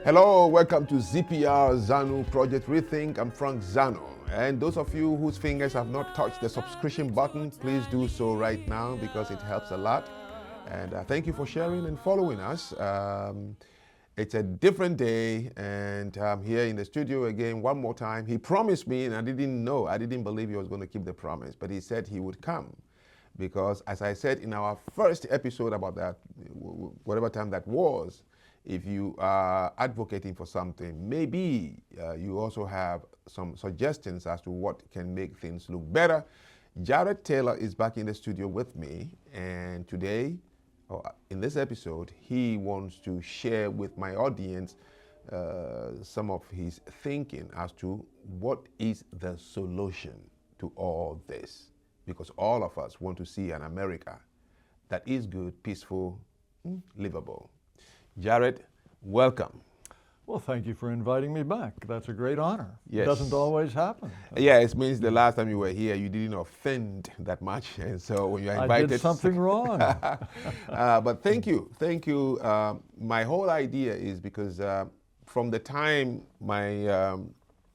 Hello, welcome to ZPR Zanu Project Rethink. I'm Frank Zanu. And those of you whose fingers have not touched the subscription button, please do so right now because it helps a lot. And thank you for sharing and following us. It's a different day, and I'm here in the studio again one more time. He promised me, and I didn't believe he was going to keep the promise, but he said he would come. Because as I said in our first episode about that, whatever time that was, if you are advocating for something, maybe you also have some suggestions as to what can make things look better. Jared Taylor is back in the studio with me, and today, in this episode, he wants to share with my audience some of his thinking as to what is the solution to all this. Because all of us want to see an America that is good, peaceful, livable. Jared, welcome. Well, thank you for inviting me back. That's a great honor. Yes. It doesn't always happen. Yeah, it means the last time you were here, you didn't offend that much. And so when you're invited... I did something wrong. But thank you. Thank you. My whole idea is because from the time my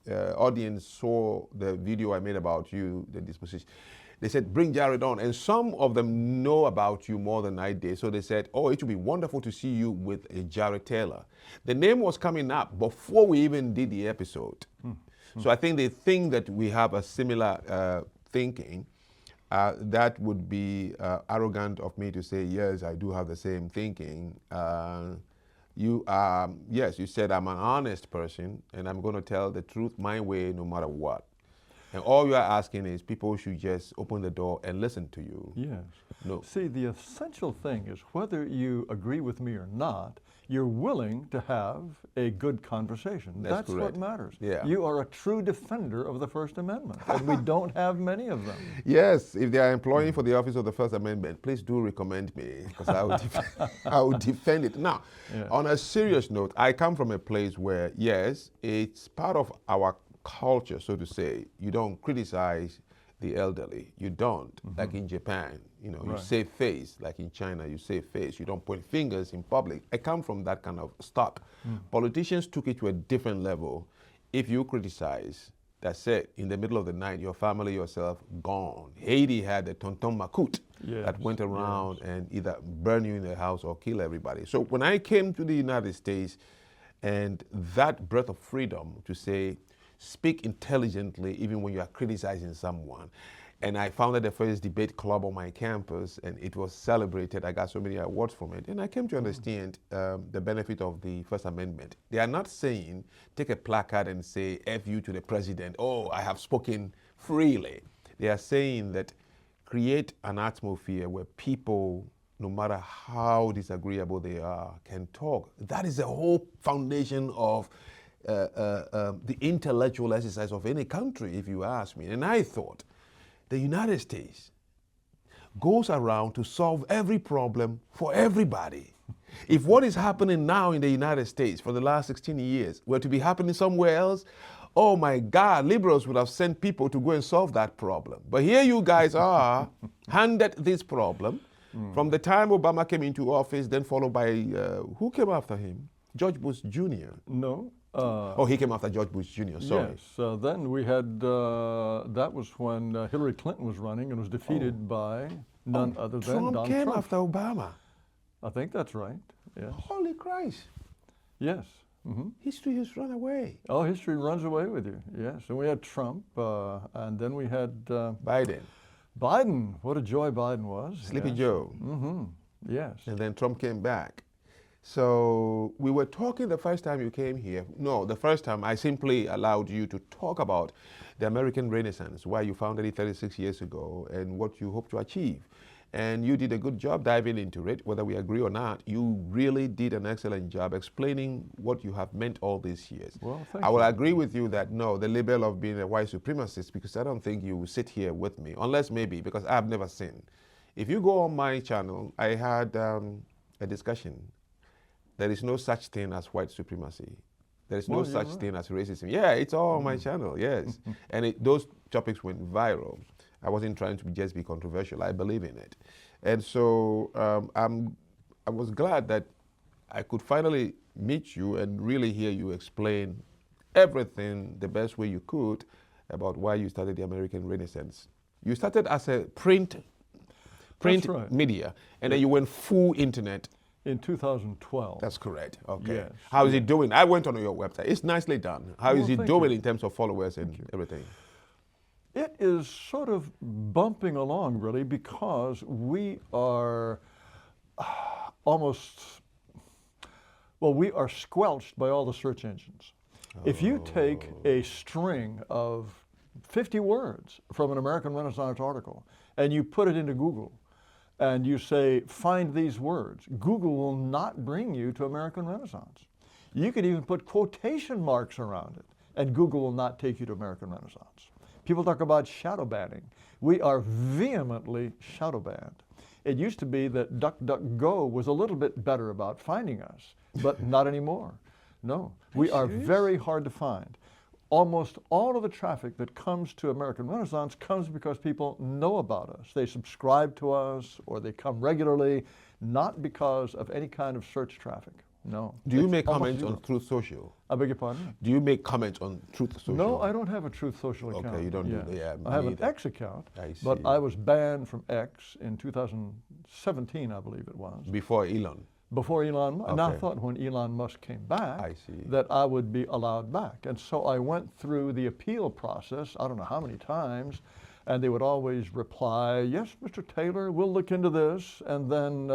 audience saw the video I made about you, the disposition, they said, bring Jared on. And some of them know about you more than I did. So they said, oh, it would be wonderful to see you with a Jared Taylor. The name was coming up before we even did the episode. So I think they think that we have a similar thinking. That would be arrogant of me to say, yes, I do have the same thinking. Yes, you said I'm an honest person and I'm going to tell the truth my way no matter what. And all you are asking is people should just open the door and listen to you. Yes. No. See, the essential thing is whether you agree with me or not, you're willing to have a good conversation. That's what matters. Yeah. You are a true defender of the First Amendment, and we don't have many of them. Yes, if they are employing for the office of the First Amendment, please do recommend me because I will defend it. Now, on a serious note, I come from a place where, yes, it's part of our culture, so to say. You don't criticize the elderly. You don't, like in Japan. You know, you save face, like in China, you save face. You don't point fingers in public. I come from that kind of stock. Politicians took it to a different level. If you criticize, that's it. In the middle of the night, your family, yourself, gone. Haiti had the Tonton Makut that went around and either burn you in the house or kill everybody. So when I came to the United States, and that breath of freedom to say, speak intelligently even when you are criticizing someone. And I founded the first debate club on my campus, and it was celebrated. I got so many awards from it. And I came to understand the benefit of the First Amendment. They are not saying, take a placard and say, F you to the president, oh, I have spoken freely. They are saying that create an atmosphere where people, no matter how disagreeable they are, can talk. That is the whole foundation of the intellectual exercise of any country, if you ask me. And I thought the United States goes around to solve every problem for everybody. If what is happening now in the United States for the last 16 years were to be happening somewhere else, oh my God, liberals would have sent people to go and solve that problem. But here you guys are handed this problem from the time Obama came into office, then followed by, who came after him? George Bush Jr. No. He came after George Bush Jr., sorry. Yes, then we had, that was when Hillary Clinton was running and was defeated by none other than Trump Donald came Trump. after Obama. I think that's right, yes. Holy Christ. Yes. History has run away. Oh, history runs away with you, yes. And we had Trump, and then we had Biden. Biden, what a joy Biden was. Sleepy Joe. Yes. And then Trump came back. So we were talking the first time you came here. No, the first time I simply allowed you to talk about the American Renaissance, why you founded it 36 years ago and what you hope to achieve. And you did a good job diving into it, whether we agree or not. You really did an excellent job explaining what you have meant all these years. Well, thank I will you. agree with you that no, the label of being a white supremacist, because I don't think you will sit here with me, unless maybe, because I've never seen. If you go on my channel, I had a discussion. There is no such thing as white supremacy. There is no such thing as racism. Yeah, it's all on my channel, yes. And those topics went viral. I wasn't trying to just be controversial. I believe in it. And so I was glad that I could finally meet you and really hear you explain everything the best way you could about why you started the American Renaissance. You started as a print right. media, and then you went full internet. In 2012. That's correct. Okay. Yes. How is it doing? I went on your website. It's nicely done. How is it thank doing you. in terms of followers and everything? It is sort of bumping along, really, because we are we are squelched by all the search engines. If you take a string of 50 words from an American Renaissance article and you put it into Google and you say, find these words, Google will not bring you to American Renaissance. You could even put quotation marks around it and Google will not take you to American Renaissance. People talk about shadow banning. We are vehemently shadow banned. It used to be that DuckDuckGo was a little bit better about finding us, but not anymore. No, we are very hard to find. Almost all of the traffic that comes to American Renaissance comes because people know about us. They subscribe to us or they come regularly, not because of any kind of search traffic. No. Do you make comments on Truth Social? I beg your pardon? Do you make comments on Truth Social? No, I don't have a Truth Social account. Okay, you don't do that. Yeah, I have an either. X account, I see. but I was banned from X in 2017, I believe it was. Before Elon? Before Elon Musk. Okay. And I thought when Elon Musk came back I see. that I would be allowed back. And so I went through the appeal process, I don't know how many times, and they would always reply, yes, Mr. Taylor, we'll look into this, and then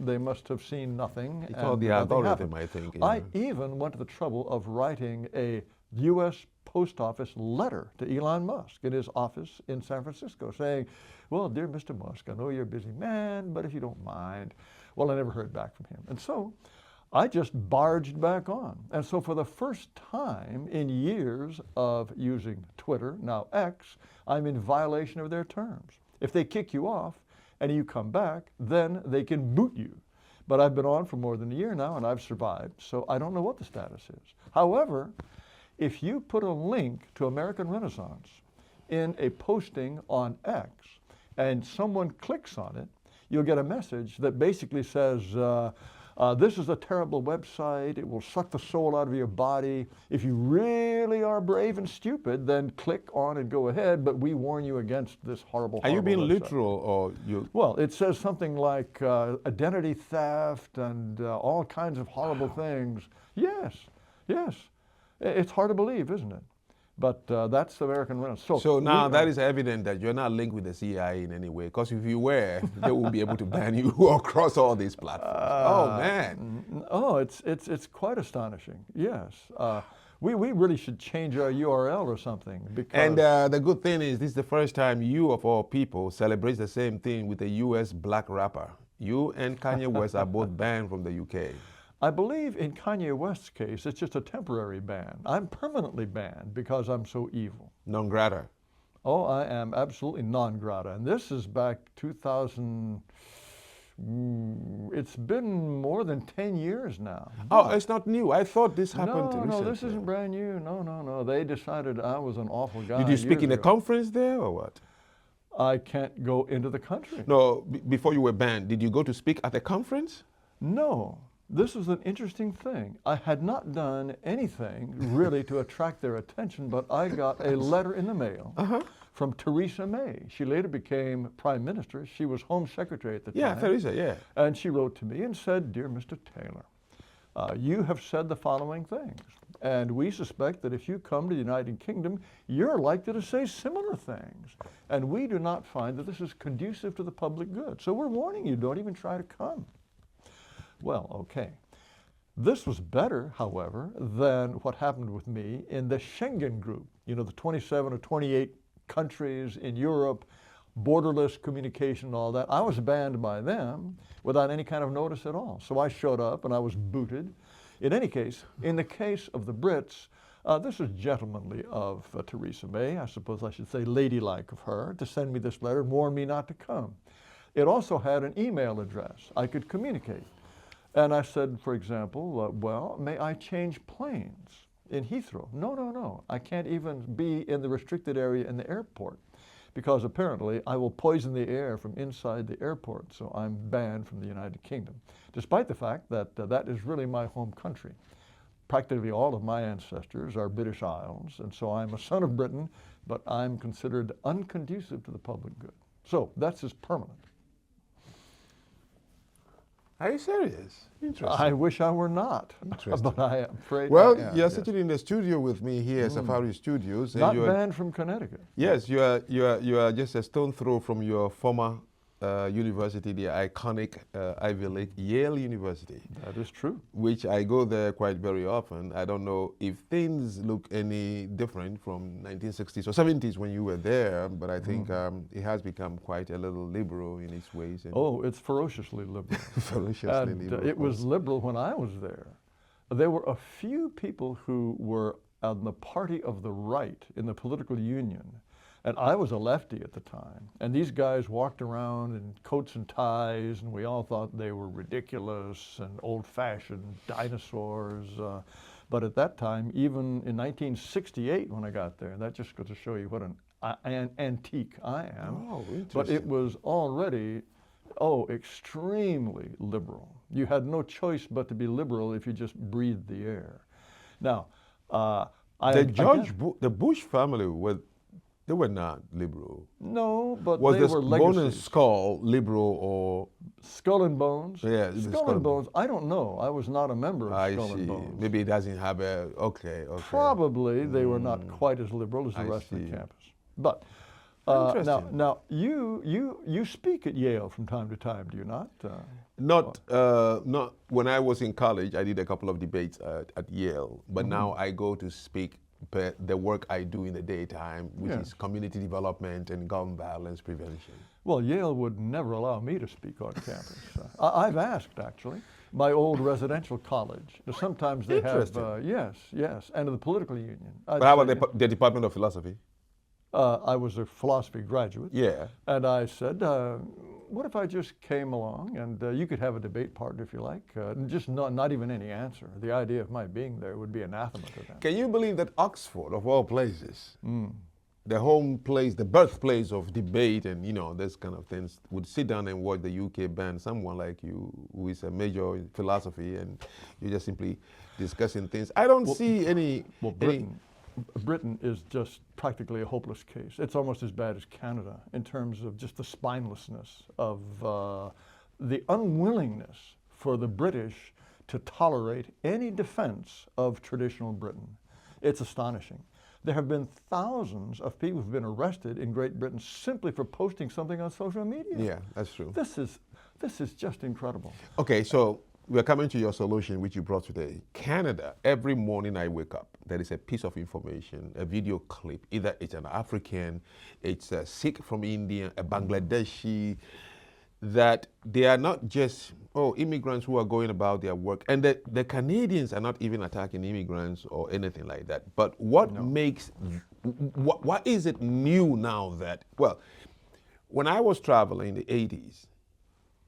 they must have seen nothing. It's all the algorithm, I think. Yeah. I even went to the trouble of writing a U.S. Post Office letter to Elon Musk in his office in San Francisco saying, well, dear Mr. Musk, I know you're a busy man, but if you don't mind. Well, I never heard back from him. And so I just barged back on. And so for the first time in years of using Twitter, now X, I'm in violation of their terms. If they kick you off and you come back, then they can boot you. But I've been on for more than a year now and I've survived, so I don't know what the status is. However, if you put a link to American Renaissance in a posting on X and someone clicks on it, you'll get a message that basically says, this is a terrible website, it will suck the soul out of your body. If you really are brave and stupid, then click on and go ahead, but we warn you against this horrible, Are you being website. literal or you? Well, it says something like identity theft and all kinds of horrible things. Yes, yes. It's hard to believe, isn't it? But that's American Renaissance. So now that is evident that you're not linked with the CIA in any way, because if you were, they would be able to ban you across all these platforms. Oh man! Oh, it's quite astonishing. Yes, we really should change our URL or something. Because And the good thing is, this is the first time you, of all people, celebrate the same thing with a U.S. black rapper. You and Kanye West are both banned from the UK. I believe in Kanye West's case, it's just a temporary ban. I'm permanently banned because I'm so evil. Non grata. Oh, I am absolutely non grata. And this is back 2000, it's been more than 10 years now. Oh, it's not new. I thought this happened recently. No, this isn't brand new. No. They decided I was an awful guy. Did you speak in a ago. conference there or what? I can't go into the country. No, before you were banned, did you go to speak at a conference? No. This was an interesting thing. I had not done anything really to attract their attention, but I got a letter in the mail from Theresa May. She later became Prime Minister. She was Home Secretary at the time. Yeah, Theresa, yeah. And she wrote to me and said, dear Mr. Taylor, you have said the following things, and we suspect that if you come to the United Kingdom, you're likely to say similar things. And we do not find that this is conducive to the public good. So we're warning you, don't even try to come. Well, okay. This was better, however, than what happened with me in the Schengen group. You know, the 27 or 28 countries in Europe, borderless communication and all that. I was banned by them without any kind of notice at all. So I showed up and I was booted. In any case, in the case of the Brits, this is gentlemanly of Theresa May, I suppose I should say ladylike of her, to send me this letter and warn me not to come. It also had an email address I could communicate. And I said, for example, well, may I change planes in Heathrow? No. I can't even be in the restricted area in the airport because apparently I will poison the air from inside the airport, so I'm banned from the United Kingdom, despite the fact that that is really my home country. Practically all of my ancestors are British Isles, and so I'm a son of Britain, but I'm considered unconducive to the public good. So that's just permanent. Are you serious? Interesting. I wish I were not, Interesting. but I am afraid Well, I am, you're yes. sitting in the studio with me here at Safari Studios. And Not you are, banned from Connecticut. yes, you are just a stone throw from your former university, the iconic Ivy League, Yale University. That is true. Which I go there quite very often. I don't know if things look any different from 1960s or 70s when you were there, but I think it has become quite a little liberal in its ways. And Oh, it's ferociously liberal. ferociously And liberal. it was liberal when I was there. There were a few people who were on the party of the right in the political union. And I was a lefty at the time. And these guys walked around in coats and ties, and we all thought they were ridiculous and old-fashioned dinosaurs. But at that time, even in 1968 when I got there, that just goes to show you what an antique I am. Oh, interesting. But it was already, extremely liberal. You had no choice but to be liberal if you just breathed the air. Now, the Bush family they were not liberal. No, but Was they the were Bone and legacies. Skull liberal or? Skull and Bones? Yeah, Skull and Bones, I don't know. I was not a member of I Skull see. and Bones. Maybe it doesn't have a, okay. Probably they were not quite as liberal as the I rest of the see. campus. But Interesting. now you speak at Yale from time to time, do you not? Not when I was in college. I did a couple of debates at Yale, but now I go to speak the work I do in the daytime, which is community development and gun violence prevention. Well, Yale would never allow me to speak on campus. I've asked, actually. My old residential college. Sometimes they have, yes, and the political union. But how about the Department of Philosophy? I was a philosophy graduate. Yeah. And I said, what if I just came along and you could have a debate partner if you like, just not even any answer. The idea of my being there would be anathema to them. Can you believe that Oxford, of all places, the home place, the birthplace of debate and, this kind of things, would sit down and watch the UK ban someone like you who is a major in philosophy and you're just simply discussing things? I don't see any... Well, Britain is just practically a hopeless case. It's almost as bad as Canada in terms of just the spinelessness of the unwillingness for the British to tolerate any defense of traditional Britain. It's astonishing. There have been thousands of people who've been arrested in Great Britain simply for posting something on social media. Yeah, that's true. This is just incredible. Okay, so we're coming to your solution, which you brought today. Canada, every morning I wake up, there is a piece of information, a video clip. Either it's an African, it's a Sikh from India, a Bangladeshi, that they are not just, immigrants who are going about their work. And the Canadians are not even attacking immigrants or anything like that. But what what is it new now that, well, when I was traveling in the 80s,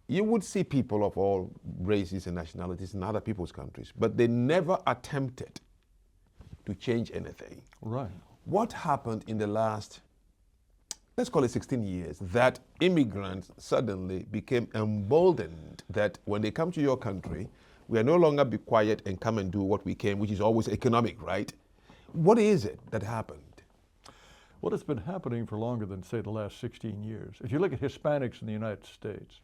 you would see people of all races and nationalities in other people's countries, but they never attempted to change anything. Right. What happened in the last, let's call it 16 years, that immigrants suddenly became emboldened that when they come to your country, we are no longer be quiet and come and do what we can, which is always economic, right? What is it that happened? Well, it's been happening for longer than, say, the last 16 years. If you look at Hispanics in the United States,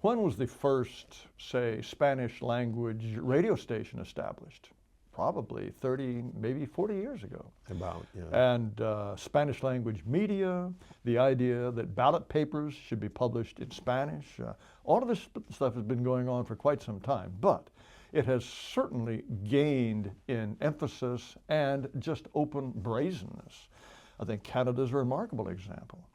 when was the first, say, Spanish language radio station established? Probably 30, maybe 40 years ago. About, yeah. And Spanish language media, the idea that ballot papers should be published in Spanish, all of this stuff has been going on for quite some time, but it has certainly gained in emphasis and just open brazenness. I think Canada's a remarkable example.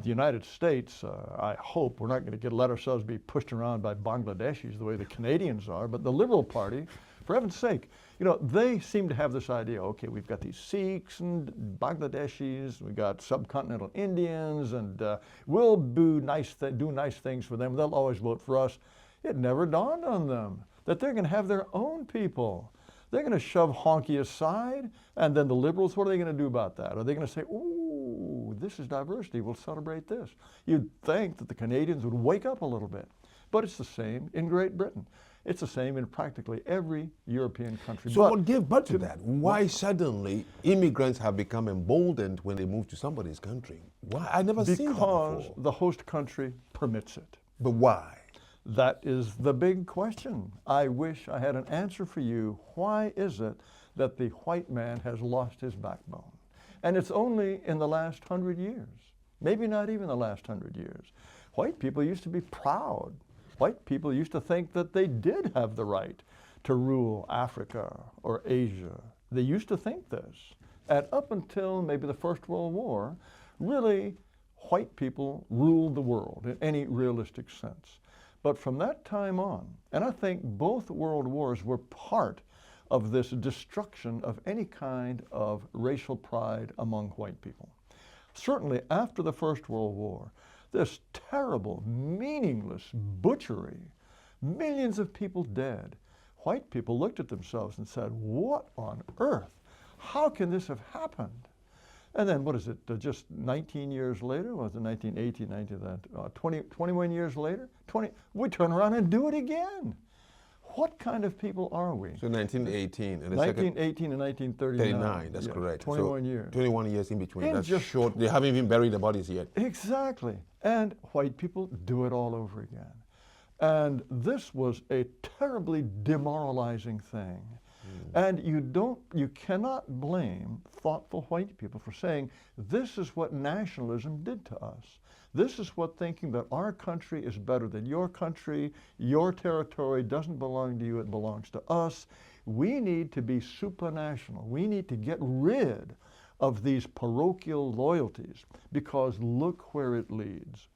The United States, I hope we're not going to let ourselves be pushed around by Bangladeshis the way the Canadians are, but the Liberal Party, for heaven's sake, they seem to have this idea, okay, we've got these Sikhs and Bangladeshis, we've got subcontinental Indians, and we'll do nice things for them. They'll always vote for us. It never dawned on them that they're going to have their own people. They're going to shove honky aside, and then the liberals, what are they going to do about that? Are they going to say, ooh, oh, this is diversity, we'll celebrate this. You'd think that the Canadians would wake up a little bit. But it's the same in Great Britain. It's the same in practically every European country. So what gave birth to that? Why suddenly immigrants have become emboldened when they move to somebody's country? Why? I never seen that before. Because the host country permits it. But why? That is the big question. I wish I had an answer for you. Why is it that the white man has lost his backbone? And it's only in the last 100 years, maybe not even the last 100 years. White people used to be proud. White people used to think that they did have the right to rule Africa or Asia. They used to think this. And up until maybe the First World War, really, white people ruled the world in any realistic sense. But from that time on, and I think both world wars were part of this destruction of any kind of racial pride among white people. Certainly after the First World War, this terrible, meaningless butchery, millions of people dead. White people looked at themselves and said, what on earth? How can this have happened? And then, what is it, just 19 years later, was it 1918, 21 years later, we turn around and do it again. What kind of people are we? So 1918 and 1918 and 1939. 39, that's correct. 21 years. 21 years in between. In That's just short. They haven't even buried the bodies yet. Exactly. And white people do it all over again. And this was a terribly demoralizing thing. And you cannot blame thoughtful white people for saying, this is what nationalism did to us. This is what thinking that our country is better than your country, your territory doesn't belong to you, it belongs to us. We need to be supranational. We need to get rid of these parochial loyalties because look where it leads.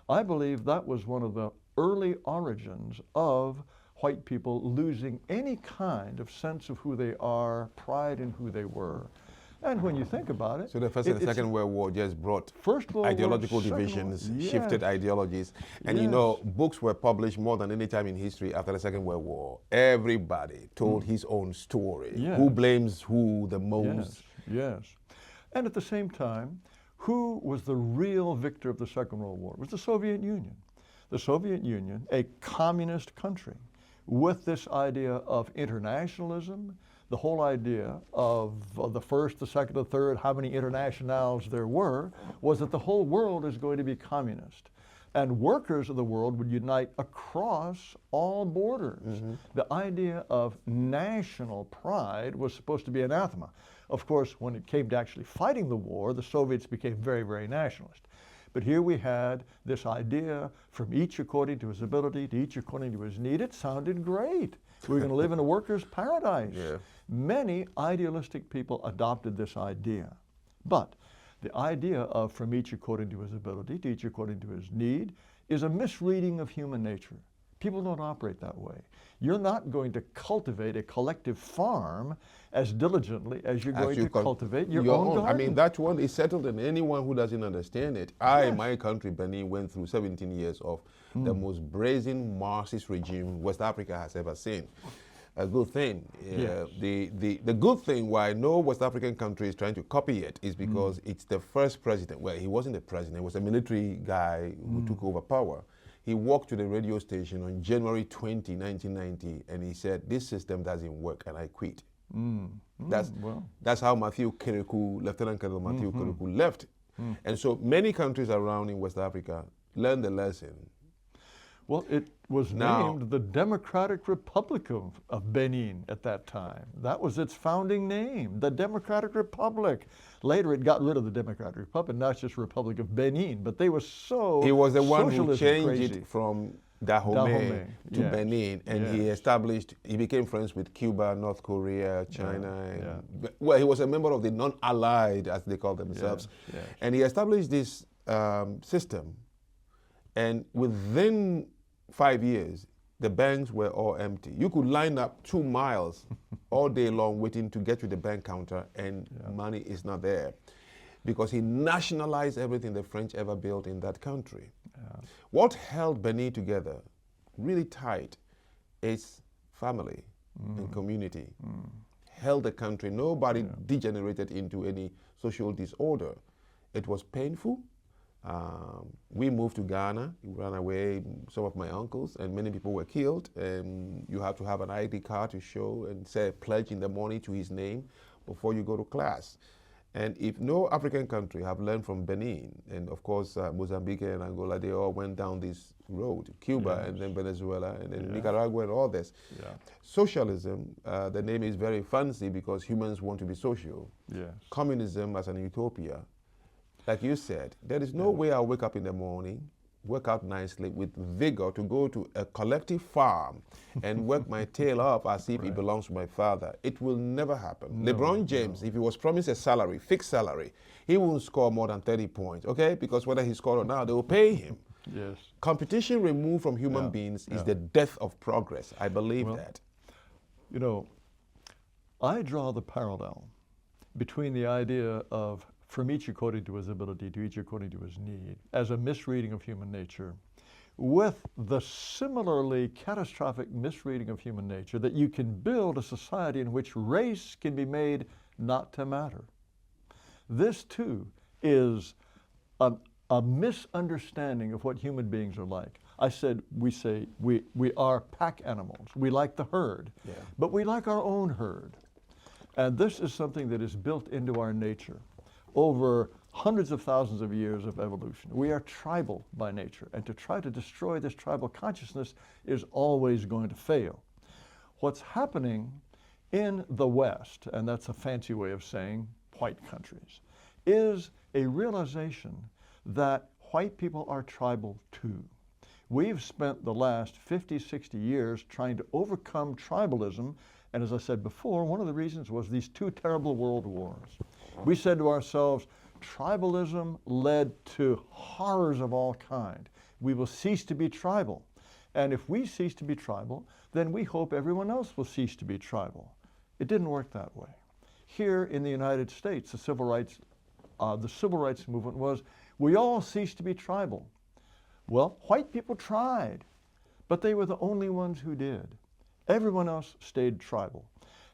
I believe that was one of the early origins of white people losing any kind of sense of who they are, pride in who they were. And when you think about it... So the First and Second World War just brought ideological divisions, shifted ideologies. And you know, books were published more than any time in history after the Second World War. Everybody told his own story. Who blames who the most? Yes. And at the same time, who was the real victor of the Second World War? It was the Soviet Union. The Soviet Union, a communist country, with this idea of internationalism, the whole idea of the first, the second, the third, how many internationals there were, was that the whole world is going to be communist. And workers of the world would unite across all borders. The idea of national pride was supposed to be anathema. Of course, when it came to actually fighting the war, the Soviets became very, very nationalist. But here we had this idea from each according to his ability, to each according to his need. It sounded great. We were going to live in a worker's paradise. Many idealistic people adopted this idea. But the idea of from each according to his ability, to each according to his need, is a misreading of human nature. People don't operate that way. You're not going to cultivate a collective farm as diligently as you're going to cultivate your own garden. I mean, that one is settled, and anyone who doesn't understand it. My country, Benin, went through 17 years of the most brazen Marxist regime West Africa has ever seen. A good thing. The good thing why no West African country is trying to copy it is because it's the first president. Well, he wasn't the president. He was a military guy who took over power. He walked to the radio station on January 20, 1990, and he said, this system doesn't work, and I quit. That's how Matthew Kerekou, Lieutenant Colonel Matthew Kerekou left. And so many countries around in West Africa learned the lesson. Well, it was named the Democratic Republic of Benin at that time. That was its founding name, the Democratic Republic. Later it got rid of the Democratic Republic, now it's just Republic of Benin. But they were so He was the one who changed crazy. it from Dahomey to Benin, and he became friends with Cuba, North Korea, China. Well, he was a member of the non-allied, as they call themselves. And he established this system, and within 5 years, the banks were all empty. You could line up 2 miles all day long waiting to get to the bank counter, and money is not there because he nationalized everything the French ever built in that country. What held Benin together really tight is family and community. Held the country. Nobody degenerated into any social disorder. It was painful. We moved to Ghana. We ran away, some of my uncles, and many people were killed. And you have to have an ID card to show and say a pledge in the morning to his name before you go to class. And if no African country have learned from Benin, and of course Mozambique and Angola, they all went down this road, Cuba and then Venezuela and then Nicaragua and all this. Socialism, the name is very fancy because humans want to be social. Communism as an utopia. Like you said, there is no way I'll wake up in the morning, work out nicely with vigor to go to a collective farm and work my tail up as if it belongs to my father. It will never happen. LeBron James, if he was promised a salary, fixed salary, he won't score more than 30 points, okay? Because whether he scored or not, they will pay him. Competition removed from human beings is the death of progress. I believe that. You know, I draw the parallel between the idea of from each according to his ability to each according to his need, as a misreading of human nature, with the similarly catastrophic misreading of human nature that you can build a society in which race can be made not to matter. This too is a misunderstanding of what human beings are like. I said, we are pack animals. We like the herd, but we like our own herd. And this is something that is built into our nature over hundreds of thousands of years of evolution. We are tribal by nature, and to try to destroy this tribal consciousness is always going to fail. What's happening in the West, and that's a fancy way of saying white countries, is a realization that white people are tribal too. We've spent the last 50, 60 years trying to overcome tribalism, and as I said before, one of the reasons was these two terrible world wars. We said to ourselves, tribalism led to horrors of all kind. We will cease to be tribal. And if we cease to be tribal, then we hope everyone else will cease to be tribal. It didn't work that way. Here in the United States, the civil rights movement was, we all cease to be tribal. Well, white people tried, but they were the only ones who did. Everyone else stayed tribal.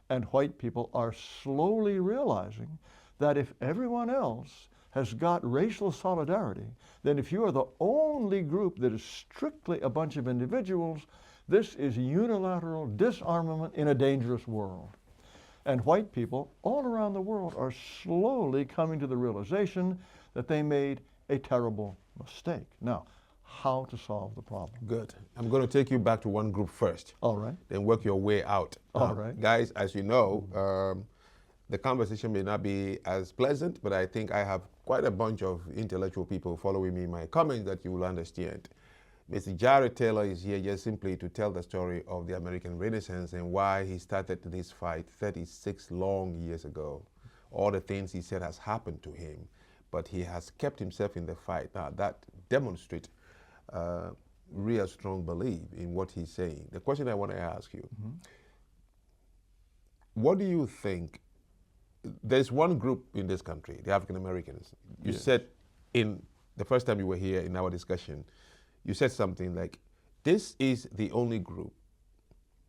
And white people are slowly realizing that if everyone else has got racial solidarity, then if you are the only group that is strictly a bunch of individuals, this is unilateral disarmament in a dangerous world. And white people all around the world are slowly coming to the realization that they made a terrible mistake. Now, how to solve the problem? Good. I'm going to take you back to one group first. All right. Then work your way out. All right. Guys, as you know, the conversation may not be as pleasant, but I think I have quite a bunch of intellectual people following me in my comments that you will understand. Mr. Jared Taylor is here just simply to tell the story of the American Renaissance and why he started this fight 36 long years ago. All the things he said has happened to him, but he has kept himself in the fight. Now that demonstrates real strong belief in what he's saying. The question I want to ask you, what do you think? There's one group in this country, the African Americans. You said in the first time you were here in our discussion, you said something like, this is the only group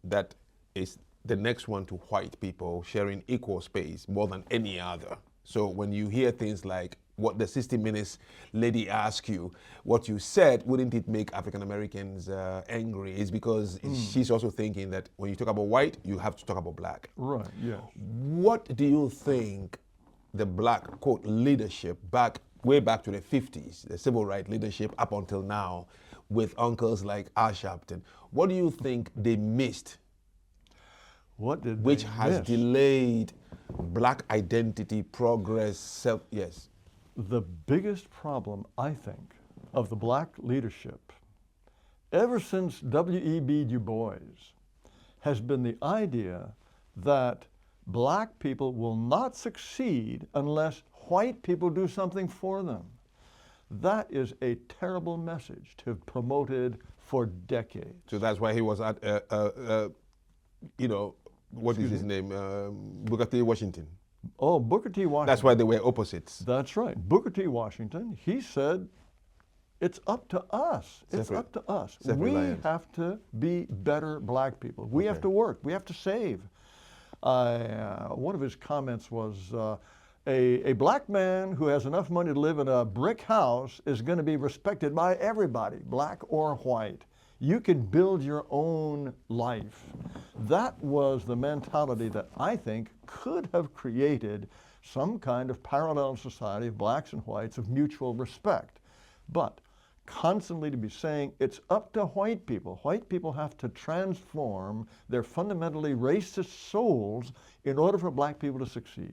that is the next one to white people sharing equal space more than any other. So when you hear things like what the 60 Minutes lady asked you, what you said, wouldn't it make African Americans angry? It's because she's also thinking that when you talk about white, you have to talk about black. Right, yes. What do you think the black, quote, leadership way back to the 50s, the civil rights leadership up until now, with uncles like Al Sharpton, what do you think they missed? What did which they has miss? Delayed black identity, progress, yes. The biggest problem, I think, of the black leadership, ever since W.E.B. Du Bois, has been the idea that black people will not succeed unless white people do something for them. That is a terrible message to have promoted for decades. So that's why he was at, what is his name? Booker T. Washington. Oh, Booker T. Washington. That's why they were opposites. That's right. Booker T. Washington, he said, it's up to us. It's up to us. We have to be better black people. We have to work. We have to save. One of his comments was, A black man who has enough money to live in a brick house is going to be respected by everybody, black or white. You can build your own life. That was the mentality that I think could have created some kind of parallel society of blacks and whites of mutual respect. But constantly to be saying it's up to white people. White people have to transform their fundamentally racist souls in order for black people to succeed.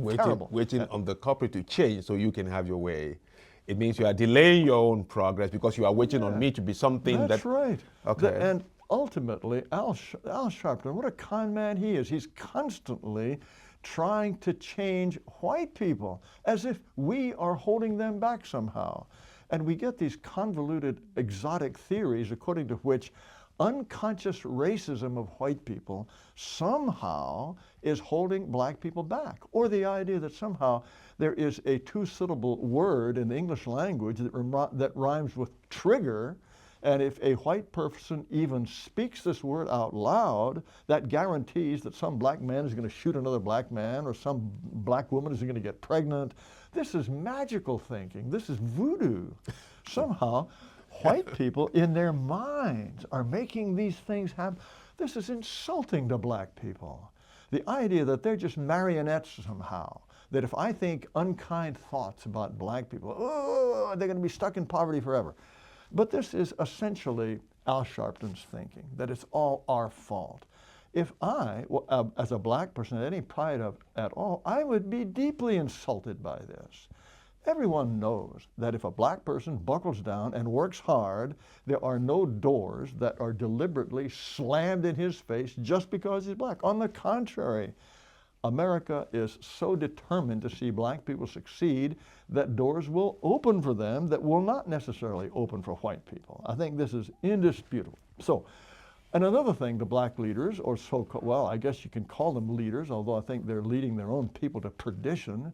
Terrible. Waiting on the corporate to change so you can have your way. It means you are delaying your own progress because you are waiting on me to be something That's right. Okay. And ultimately, Al Sharpton, what a con man he is. He's constantly trying to change white people as if we are holding them back somehow. And we get these convoluted, exotic theories according to which unconscious racism of white people somehow is holding black people back. Or the idea that somehow there is a two-syllable word in the English language that rhymes with trigger, and if a white person even speaks this word out loud, that guarantees that some black man is going to shoot another black man or some black woman is going to get pregnant. This is magical thinking. This is voodoo. Somehow, white people in their minds are making these things happen. This is insulting to black people. The idea that they're just marionettes somehow, that if I think unkind thoughts about black people, oh, they're going to be stuck in poverty forever. But this is essentially Al Sharpton's thinking, that it's all our fault. If I, as a black person, had any pride at all, I would be deeply insulted by this. Everyone knows that if a black person buckles down and works hard, there are no doors that are deliberately slammed in his face just because he's black. On the contrary, America is so determined to see black people succeed that doors will open for them that will not necessarily open for white people. I think this is indisputable. So, and another thing, the black leaders, or so-called, well, I guess you can call them leaders, although I think they're leading their own people to perdition,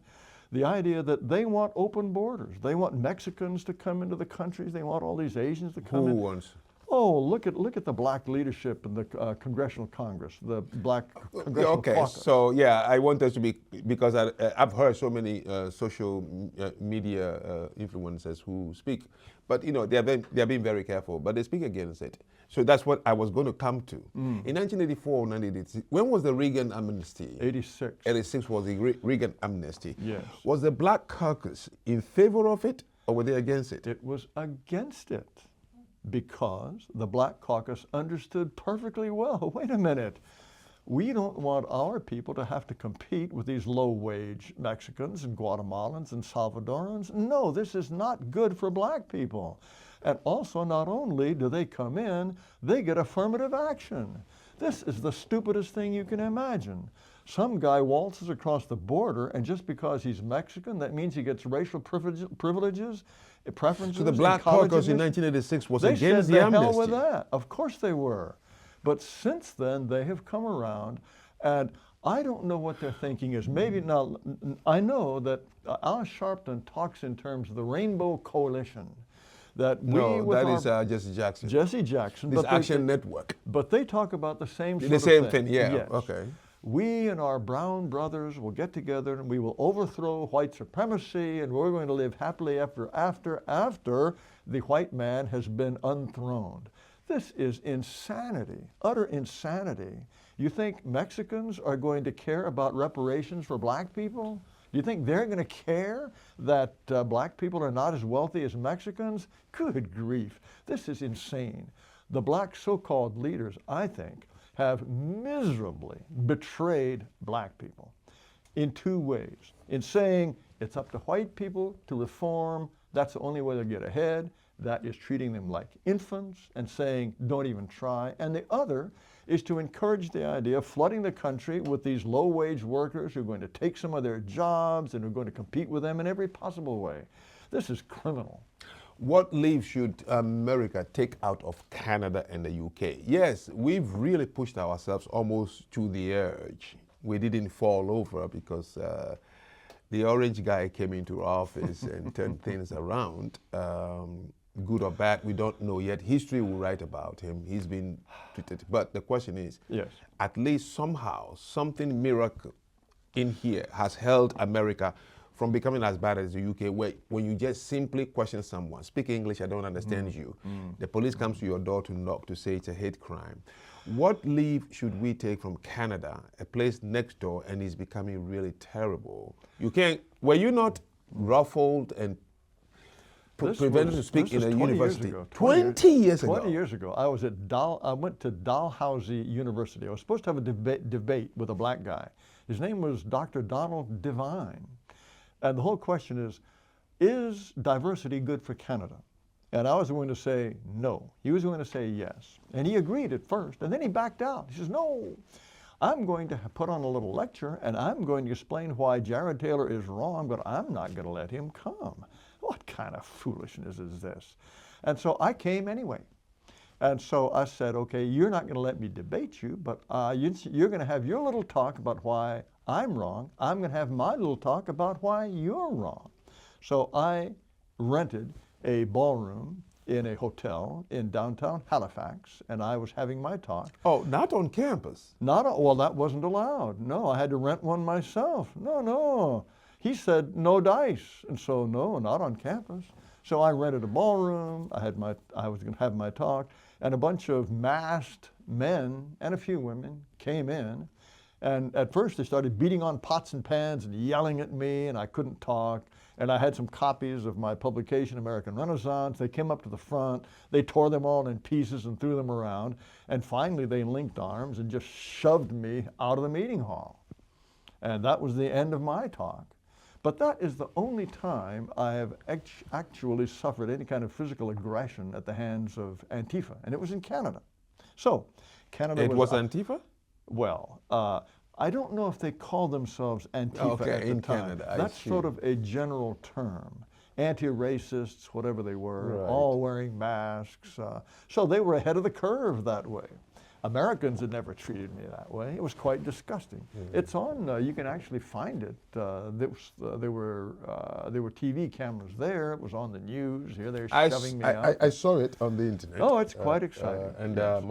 the idea that they want open borders. They want Mexicans to come into the countries. They want all these Asians to come in. Who wants? Oh, look at the black leadership in the Congressional Congress, the black Congressional Caucus. So yeah, I want us to be, because I've heard so many social media influencers who speak, but you know they're being very careful, but they speak against it. So that's what I was going to come to. In 1984 or 1986, when was the Reagan amnesty? 86. 86 was the Reagan amnesty. Yes. Was the Black Caucus in favor of it, or were they against it? It was against it, because the Black Caucus understood perfectly well, wait a minute, we don't want our people to have to compete with these low-wage Mexicans and Guatemalans and Salvadorans. No, this is not good for black people. And also, not only do they come in, they get affirmative action. This is the stupidest thing you can imagine. Some guy waltzes across the border, and just because he's Mexican, that means he gets racial privileges, preferences. So the Black Caucus in 1986 was against the amnesty. They said the hell with that. Of course they were. But since then, they have come around, and I don't know what their thinking is. Maybe now, I know that Al Sharpton talks in terms of the Rainbow Coalition. That is Jesse Jackson. Jesse Jackson. This Action Network. But they talk about the same sort the same of thing. Yeah. Yes. Okay. We and our brown brothers will get together and we will overthrow white supremacy, and we're going to live happily after the white man has been unthroned. This is insanity, utter insanity. You think Mexicans are going to care about reparations for black people? Do you think they're going to care that black people are not as wealthy as Mexicans? Good grief, this is insane. The black so-called leaders, I think, have miserably betrayed black people in two ways. In saying it's up to white people to reform, that's the only way they'll get ahead. That is treating them like infants and saying, don't even try. And the other is to encourage the idea of flooding the country with these low-wage workers who are going to take some of their jobs and are going to compete with them in every possible way. This is criminal. What leave should America take out of Canada and the UK? Yes, we've really pushed ourselves almost to the edge. We didn't fall over because the orange guy came into office and turned things around. Good or bad, we don't know yet. History will write about him. He's been treated. But the question is, yes, at least somehow, something miracle in here has held America from becoming as bad as the UK, where when you just simply question someone, speak English, I don't understand you, the police comes to your door to knock to say it's a hate crime. What leave should we take from Canada, a place next door, and is becoming really terrible? You can't, were you not ruffled and prevented to speak in a university? 20 years ago. 20 years ago. I was at I went to Dalhousie University. I was supposed to have a debate with a black guy. His name was Dr. Donald Devine. And the whole question is diversity good for Canada? And I was going to say no. He was going to say yes. And he agreed at first, and then he backed out. He says, no, I'm going to put on a little lecture, and I'm going to explain why Jared Taylor is wrong, but I'm not going to let him come. What kind of foolishness is this? And so I came anyway. And so I said, okay, you're not going to let me debate you, but you're going to have your little talk about why I'm wrong. I'm going to have my little talk about why you're wrong. So I rented a ballroom in a hotel in downtown Halifax, and I was having my talk. Oh, not on campus? Well, that wasn't allowed. No, I had to rent one myself. No. He said, no dice. And so, no, not on campus. So I rented a ballroom. I was going to have my talk, and a bunch of masked men and a few women came in. And at first they started beating on pots and pans and yelling at me, and I couldn't talk. And I had some copies of my publication, American Renaissance. They came up to the front. They tore them all in pieces and threw them around. And finally they linked arms and just shoved me out of the meeting hall. And that was the end of my talk. But that is the only time I have actually suffered any kind of physical aggression at the hands of Antifa, and it was in Canada. So, Canada was Antifa? Well, I don't know if they call themselves Antifa at the in time. Canada, That's sort of a general term. Anti-racists, whatever they were, all wearing masks. So they were ahead of the curve that way. Americans had never treated me that way. It was quite disgusting. It's on, you can actually find it. There were TV cameras there. It was on the news. Here they're shoving me out. I saw it on the internet. Oh, it's quite exciting. And yes.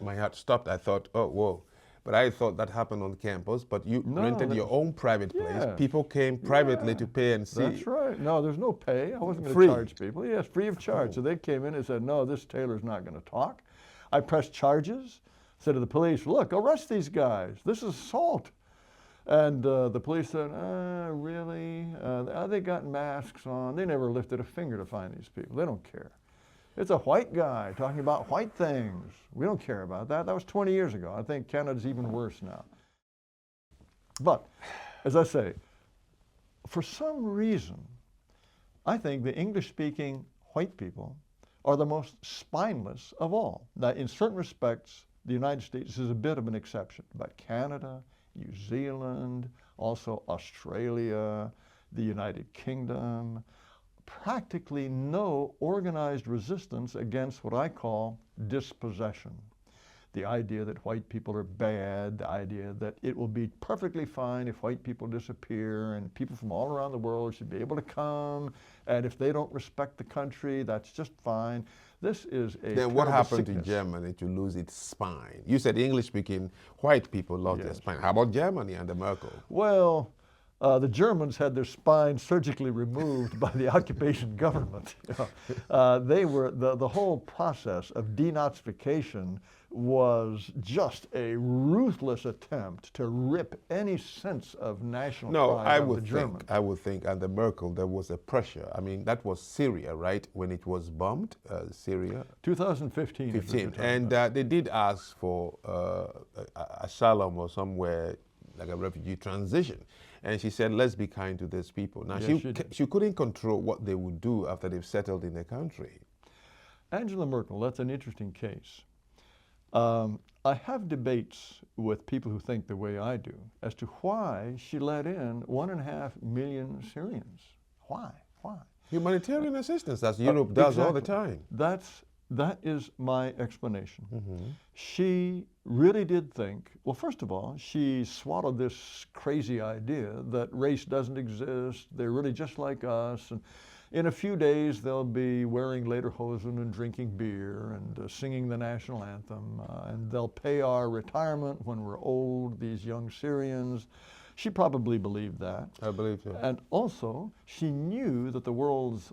my heart stopped. I thought, oh, whoa. But I thought that happened on campus, but you rented your own private place. Yeah. People came privately to pay and see. That's right. No, there's no pay. I wasn't going to charge people. Yes, free of charge. So they came in and said, no, this Taylor's not going to talk. I pressed charges. Said to the police, look, arrest these guys. This is assault. And the police said, really? They got masks on. They never lifted a finger to find these people. They don't care. It's a white guy talking about white things. We don't care about that. That was 20 years ago. I think Canada's even worse now. But, as I say, for some reason, I think the English-speaking white people are the most spineless of all. Now, in certain respects, the United States is a bit of an exception, but Canada, New Zealand, also Australia, the United Kingdom, practically no organized resistance against what I call dispossession. The idea that white people are bad, the idea that it will be perfectly fine if white people disappear and people from all around the world should be able to come, and if they don't respect the country, that's just fine. This is a Then what happened sickness. to Germany to lose its spine? You said English-speaking white people lost their spine. How about Germany under Merkel? Well, the Germans had their spine surgically removed by the occupation government. They were, the whole process of denazification was just a ruthless attempt to rip any sense of national pride out of the Germans. I would think under Merkel there was a pressure. I mean, that was Syria, right? When it was bombed, Syria. 2015. 15. And they did ask for asylum or somewhere like a refugee transition. And she said, let's be kind to these people. Now, Yes, she couldn't control what they would do after they've settled in the country. Angela Merkel, that's an interesting case. I have debates with people who think the way I do as to why she let in 1.5 million Syrians. Why? Humanitarian assistance, as Europe does all the time. That is my explanation. She really did think, well, first of all, she swallowed this crazy idea that race doesn't exist, they're really just like us, and in a few days they'll be wearing lederhosen and drinking beer and singing the national anthem, and they'll pay our retirement when we're old, these young Syrians. She probably believed that. I believe so. And also, she knew that the world's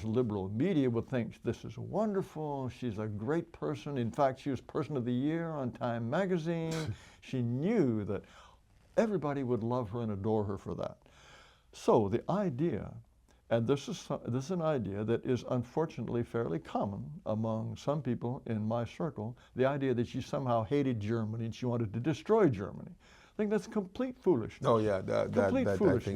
liberal media would think this is wonderful. She's a great person. In fact, she was Person of the Year on Time magazine. She knew that everybody would love her and adore her for that. So the idea, and this is an idea that is unfortunately fairly common among some people in my circle, the idea that she somehow hated Germany and she wanted to destroy Germany. I think that's complete foolishness. Oh yeah, that I think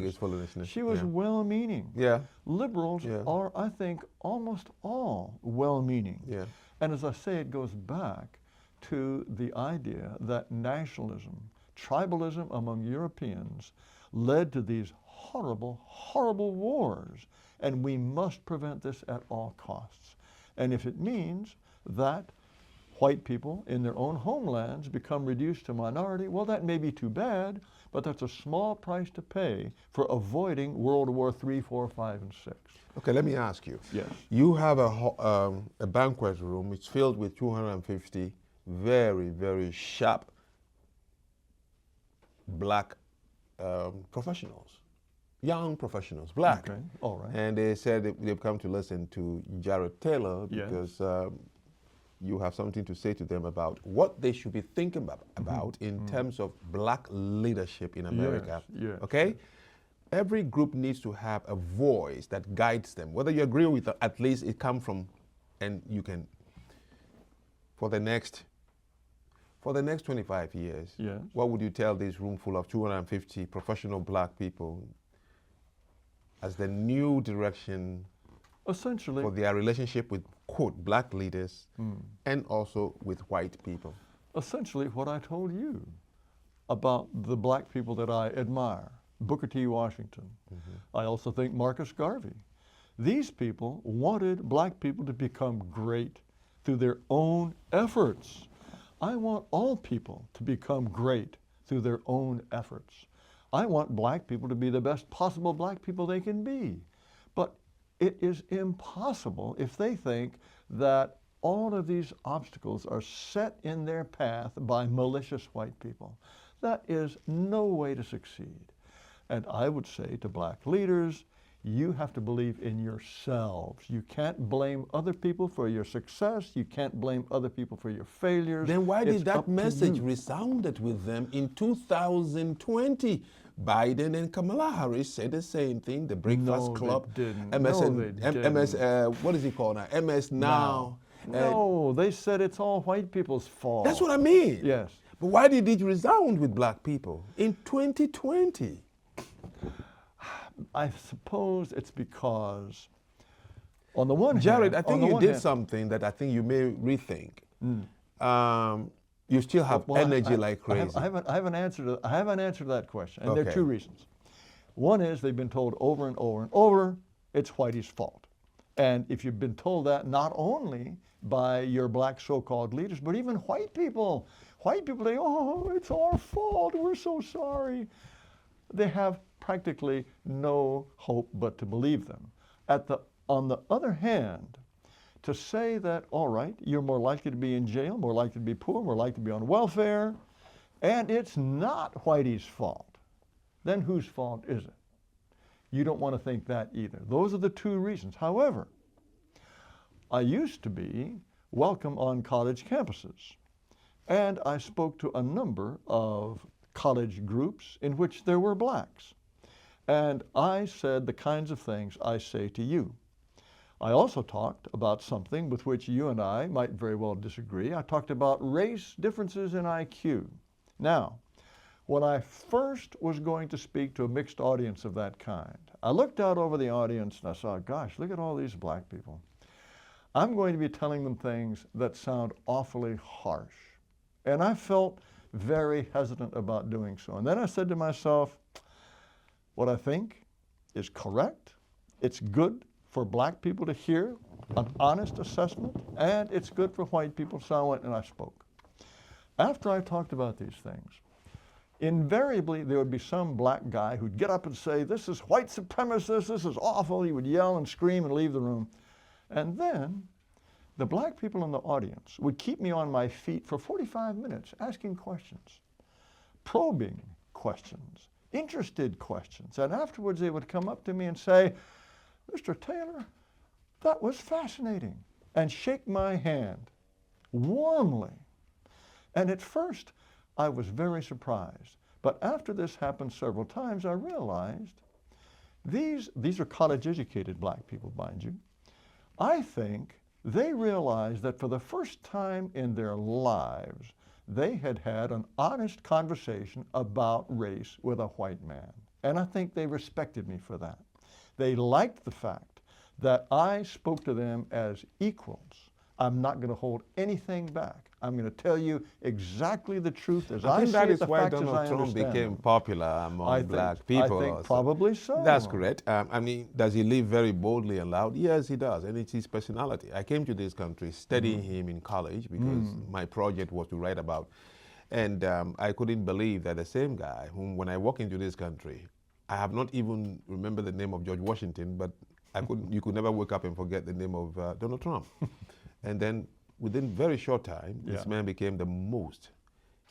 is foolishness. She was well-meaning. Yeah. Liberals are, I think, almost all well-meaning. Yeah. And as I say, it goes back to the idea that nationalism, tribalism among Europeans led to these horrible, horrible wars. And we must prevent this at all costs. And if it means that white people in their own homelands become reduced to minority, well, that may be too bad, but that's a small price to pay for avoiding World War III, IV, V, and VI. Okay, let me ask you. Yes. You have a banquet room. It's filled with 250 very, very sharp black professionals, young professionals, black. Okay, all right. And they said they've come to listen to Jared Taylor because you have something to say to them about what they should be thinking about in terms of black leadership in America. Yes. Okay? Every group needs to have a voice that guides them. Whether you agree with it, at least it comes from, and you can, for the next 25 years, what would you tell this room full of 250 professional black people as the new direction Essentially, for their relationship with, quote, black leaders and also with white people? Essentially what I told you about the black people that I admire. Booker T. Washington. I also think Marcus Garvey. These people wanted black people to become great through their own efforts. I want all people to become great through their own efforts. I want black people to be the best possible black people they can be. But it is impossible if they think that all of these obstacles are set in their path by malicious white people. That is no way to succeed. And I would say to black leaders, you have to believe in yourselves. You can't blame other people for your success. You can't blame other people for your failures. Then why did that message resound resounded with them in 2020? Biden and Kamala Harris said the same thing. The Breakfast Club, they didn't. What is it called now? MS Now. No, they said it's all white people's fault. That's what I mean. Yes. But why did it resound with black people in 2020? I suppose it's because, on the one hand, Jared, I think you did something that I think you may rethink. You still have energy like crazy. I have an answer to that question, and there are two reasons. One is they've been told over and over and over, it's Whitey's fault. And if you've been told that not only by your black so-called leaders, but even white people say, oh, it's our fault, we're so sorry. They have practically no hope but to believe them. On the other hand, to say that, all right, you're more likely to be in jail, more likely to be poor, more likely to be on welfare, and it's not Whitey's fault, then whose fault is it? You don't want to think that either. Those are the two reasons. However, I used to be welcome on college campuses, and I spoke to a number of college groups in which there were blacks. And I said the kinds of things I say to you. I also talked about something with which you and I might very well disagree. I talked about race differences in IQ. Now, when I first was going to speak to a mixed audience of that kind, I looked out over the audience and I saw, gosh, look at all these black people. I'm going to be telling them things that sound awfully harsh. And I felt very hesitant about doing so. And then I said to myself, what I think is correct, it's good for black people to hear an honest assessment, and it's good for white people, so I went and I spoke. After I talked about these things, invariably there would be some black guy who'd get up and say, this is white supremacist, this is awful. He would yell and scream and leave the room. And then the black people in the audience would keep me on my feet for 45 minutes asking questions, probing, questions, interested questions. And afterwards they would come up to me and say, Mr. Taylor, that was fascinating, and shake my hand warmly. And at first, I was very surprised. But after this happened several times, I realized these are college-educated black people, mind you. I think they realized that for the first time in their lives, they had had an honest conversation about race with a white man. And I think they respected me for that. They liked the fact that I spoke to them as equals. I'm not going to hold anything back. I'm going to tell you exactly the truth as I see it, that is the why facts as I Donald Trump understand became them. popular among black people. I think also. probably so. That's correct. I mean, does he live very boldly and loud? Yes, he does, and it's his personality. I came to this country studying him in college because my project was to write about, and I couldn't believe that the same guy whom, when I walk into this country, I have not even remembered the name of George Washington, but you could never wake up and forget the name of Donald Trump. And then within very short time, this man became the most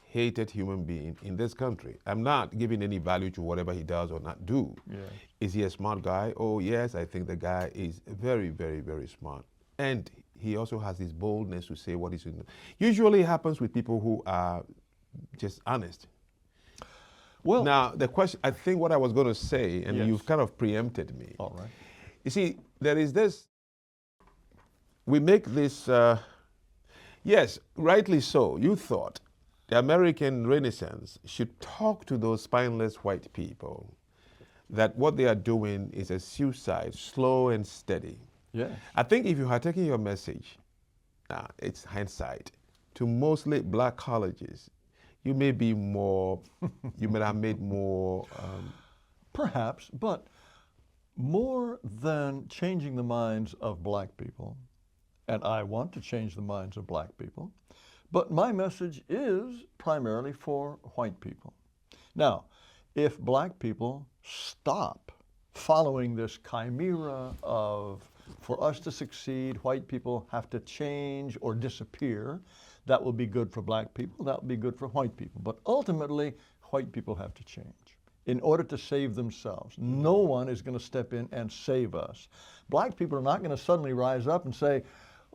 hated human being in this country. I'm not giving any value to whatever he does or not do. Yeah. Is he a smart guy? Oh yes, I think the guy is very, very, very smart. And he also has this boldness to say what he's doing. Usually it happens with people who are just honest. Well, now the question, I think what I was going to say, and you've kind of preempted me. All right. You see, there is this, we make this, yes, rightly so, you thought the American Renaissance should talk to those spineless white people that what they are doing is a suicide, slow and steady. Yeah. I think if you had taken your message, it's hindsight, to mostly black colleges, you may be more, you may have made more. Perhaps, but more than changing the minds of black people, and I want to change the minds of black people, but my message is primarily for white people. Now, if black people stop following this chimera of, for us to succeed, white people have to change or disappear, that will be good for black people, that will be good for white people. But ultimately, white people have to change in order to save themselves. No one is going to step in and save us. Black people are not going to suddenly rise up and say,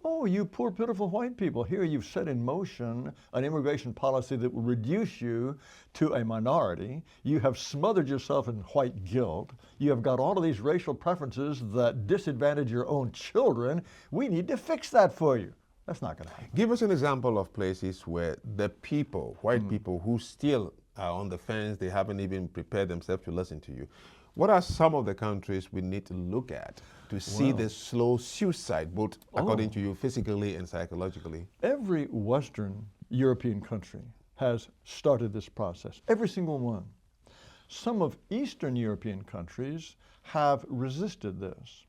oh, you poor, pitiful white people, here you've set in motion an immigration policy that will reduce you to a minority. You have smothered yourself in white guilt. You have got all of these racial preferences that disadvantage your own children. We need to fix that for you. That's not going to happen. Give us an example of places where the people, white people, who still are on the fence, they haven't even prepared themselves to listen to you. What are some of the countries we need to look at to see this slow suicide, both according to you, physically and psychologically? Every Western European country has started this process, every single one. Some of Eastern European countries have resisted this.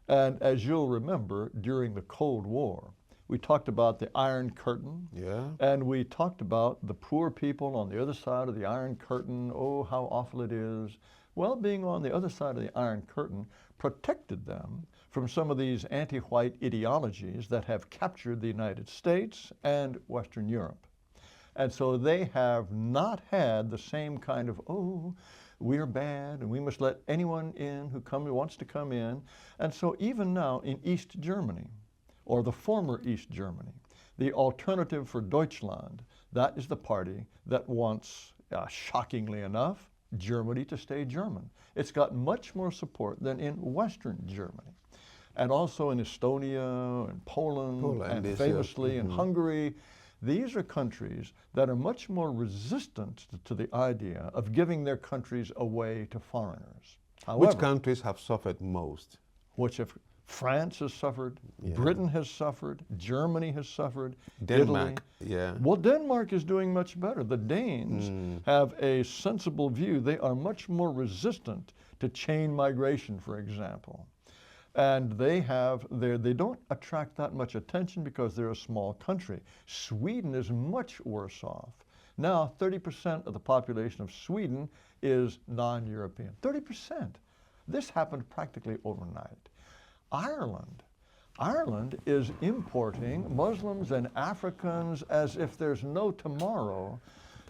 And as you'll remember, during the Cold War, we talked about the Iron Curtain, and we talked about the poor people on the other side of the Iron Curtain. Oh, how awful it is. Well, being on the other side of the Iron Curtain protected them from some of these anti-white ideologies that have captured the United States and Western Europe. And so they have not had the same kind of, oh, we're bad and we must let anyone in who wants to come in. And so even now in East Germany, or the former East Germany, the Alternative for Deutschland, that is the party that wants, shockingly enough, Germany to stay German. It's got much more support than in Western Germany. And also in Estonia and Poland and famously in Hungary. These are countries that are much more resistant to the idea of giving their countries away to foreigners. However, which countries have suffered most? France has suffered, Britain has suffered, Germany has suffered, Denmark, Italy. Well, Denmark is doing much better. The Danes have a sensible view. They are much more resistant to chain migration, for example. And they don't attract that much attention because they're a small country. Sweden is much worse off. Now, 30% of the population of Sweden is non-European. 30%. This happened practically overnight. Ireland is importing Muslims and Africans as if there's no tomorrow.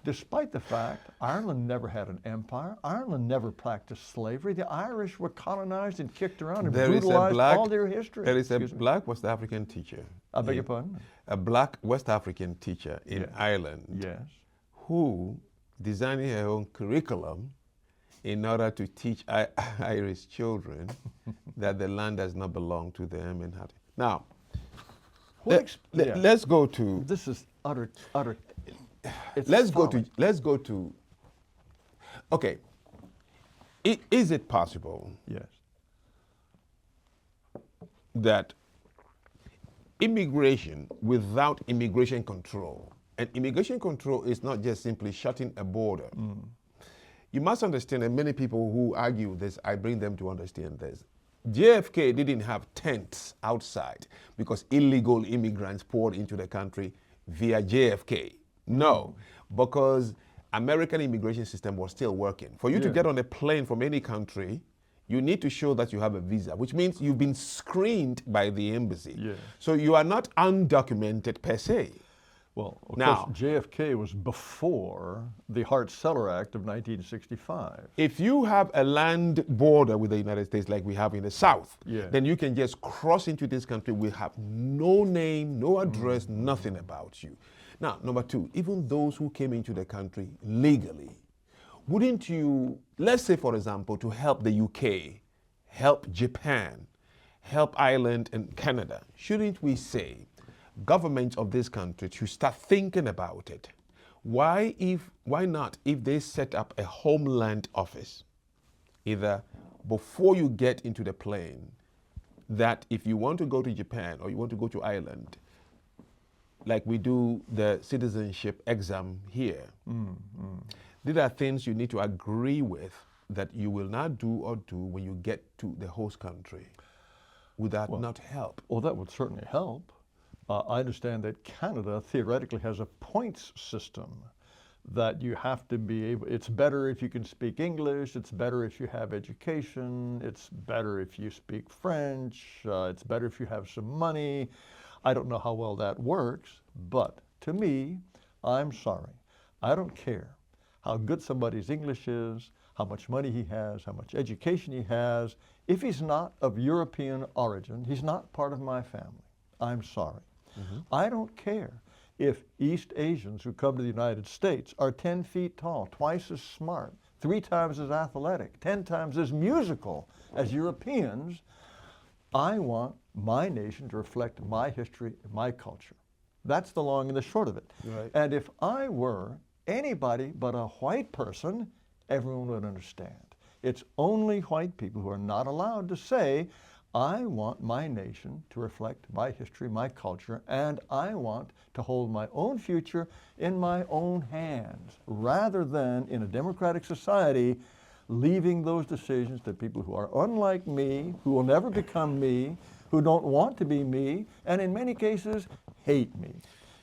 despite the fact Ireland never had an empire. Ireland never practiced slavery. The Irish were colonized and kicked around and brutalized all their history. There is a black West African teacher. I beg your pardon? A black West African teacher in Yes. Ireland. Yes. Who designed her own curriculum in order to teach Irish children that the land does not belong to them. And how to, now, let's go to. This is utter. Let's go to. Okay. Is it possible? Yes. That immigration without immigration control, and immigration control is not just simply shutting a border. You must understand, and many people who argue this, I bring them to understand this. JFK didn't have tents outside because illegal immigrants poured into the country via JFK. No, because American immigration system was still working. For you to get on a plane from any country, you need to show that you have a visa, which means you've been screened by the embassy. Yes. So you are not undocumented per se. Well, of Now, course, JFK was before the Hart-Celler Act of 1965. If you have a land border with the United States like we have in the South, then you can just cross into this country. We have no name, no address, nothing about you. Now, number two, even those who came into the country legally, wouldn't you, let's say, for example, to help the UK, help Japan, help Ireland and Canada, shouldn't we say governments of this country should start thinking about it? Why not if they set up a homeland office, either before you get into the plane, that if you want to go to Japan or you want to go to Ireland, like we do the citizenship exam here, these are things you need to agree with that you will not do or do when you get to the host country. Would that not help? Well, that would certainly help. I understand that Canada theoretically has a points system that you have to be able, it's better if you can speak English, it's better if you have education, it's better if you speak French, it's better if you have some money. I don't know how well that works, but to me, I'm sorry, I don't care how good somebody's English is, how much money he has, how much education he has. If he's not of European origin, he's not part of my family. I'm sorry. I don't care if East Asians who come to the United States are 10 feet tall, twice as smart, 3 times as athletic, 10 times as musical as Europeans. I want my nation to reflect my history and my culture. That's the long and the short of it. Right. And if I were anybody but a white person, everyone would understand. It's only white people who are not allowed to say, I want my nation to reflect my history, my culture, and I want to hold my own future in my own hands, rather than in a democratic society leaving those decisions to people who are unlike me, who will never become me, who don't want to be me, and in many cases hate me.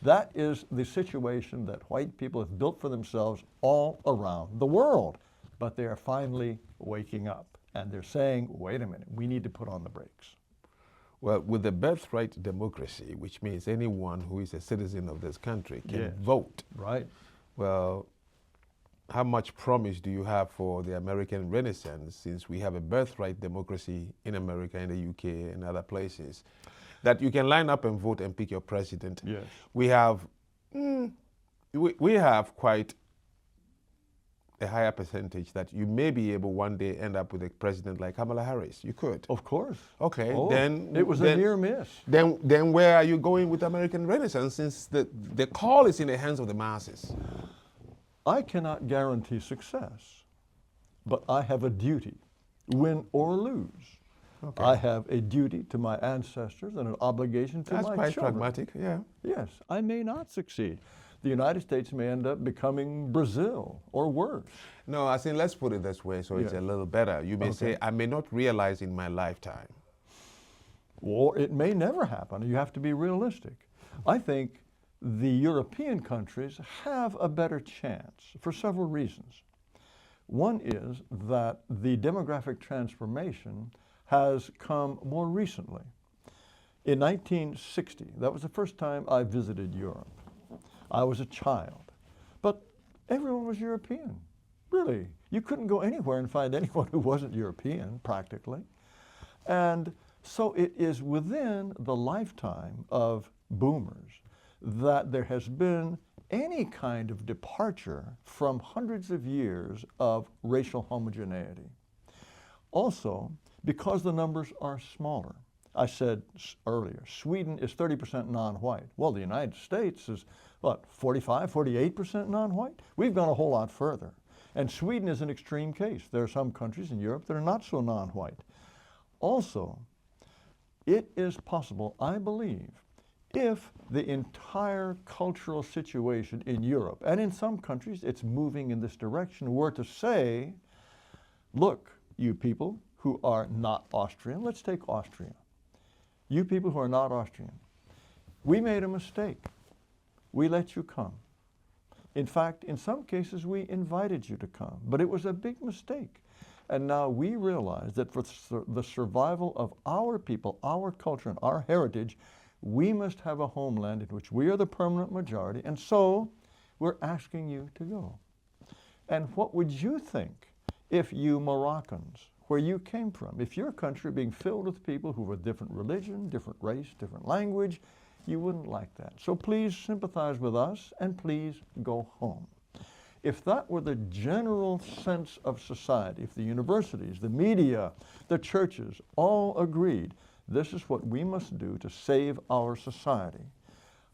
That is the situation that white people have built for themselves all around the world. But they are finally waking up. And they're saying, wait a minute, we need to put on the brakes. Well, with the birthright democracy, which means anyone who is a citizen of this country can vote. Right. Well, how much promise do you have for the American Renaissance, since we have a birthright democracy in America, in the UK, and other places, that you can line up and vote and pick your president? Yes. We have, we have quite a higher percentage that you may be able one day end up with a president like Kamala Harris. You could. Of course. Okay, then it was a near miss. Then where are you going with American Renaissance, since the call is in the hands of the masses? I cannot guarantee success, but I have a duty, win or lose. Okay. I have a duty to my ancestors and an obligation to my children. That's quite pragmatic, yeah. Yes, I may not succeed. The United States may end up becoming Brazil or worse. No, I think let's put it this way so it's a little better. You may say, I may not realize in my lifetime. Or it may never happen. You have to be realistic. I think the European countries have a better chance for several reasons. One is that the demographic transformation has come more recently. In 1960, that was the first time I visited Europe. I was a child. But everyone was European. Really. You couldn't go anywhere and find anyone who wasn't European, practically. And so it is within the lifetime of boomers that there has been any kind of departure from hundreds of years of racial homogeneity. Also, because the numbers are smaller. I said earlier, Sweden is 30% non-white. Well, the United States is, what, 45, 48% non-white? We've gone a whole lot further. And Sweden is an extreme case. There are some countries in Europe that are not so non-white. Also, it is possible, I believe, if the entire cultural situation in Europe, and in some countries it's moving in this direction, were to say, look, you people who are not Austrian, let's take Austria. You people who are not Austrian, we made a mistake. We let you come. In fact, in some cases, we invited you to come, but it was a big mistake. And now we realize that for the survival of our people, our culture, and our heritage, we must have a homeland in which we are the permanent majority, and so we're asking you to go. And what would you think if you Moroccans, where you came from, if your country being filled with people who were different religion, different race, different language, you wouldn't like that. So please sympathize with us and please go home. If that were the general sense of society, if the universities, the media, the churches all agreed, this is what we must do to save our society,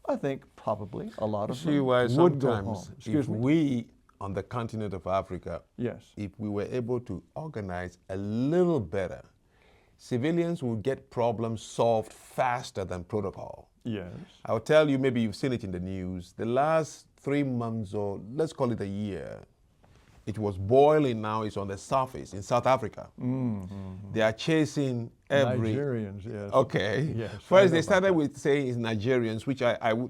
I think probably a lot of them would go home. If we on the continent of Africa, yes, if we were able to organize a little better, civilians would get problems solved faster than protocol. Yes. I'll tell you, maybe you've seen it in the news, the last 3 months or let's call it a year, it was boiling now, it's on the surface in South Africa. Mm-hmm. They are chasing every... Nigerians, yes. Okay. Yes, first they started with saying it's Nigerians, which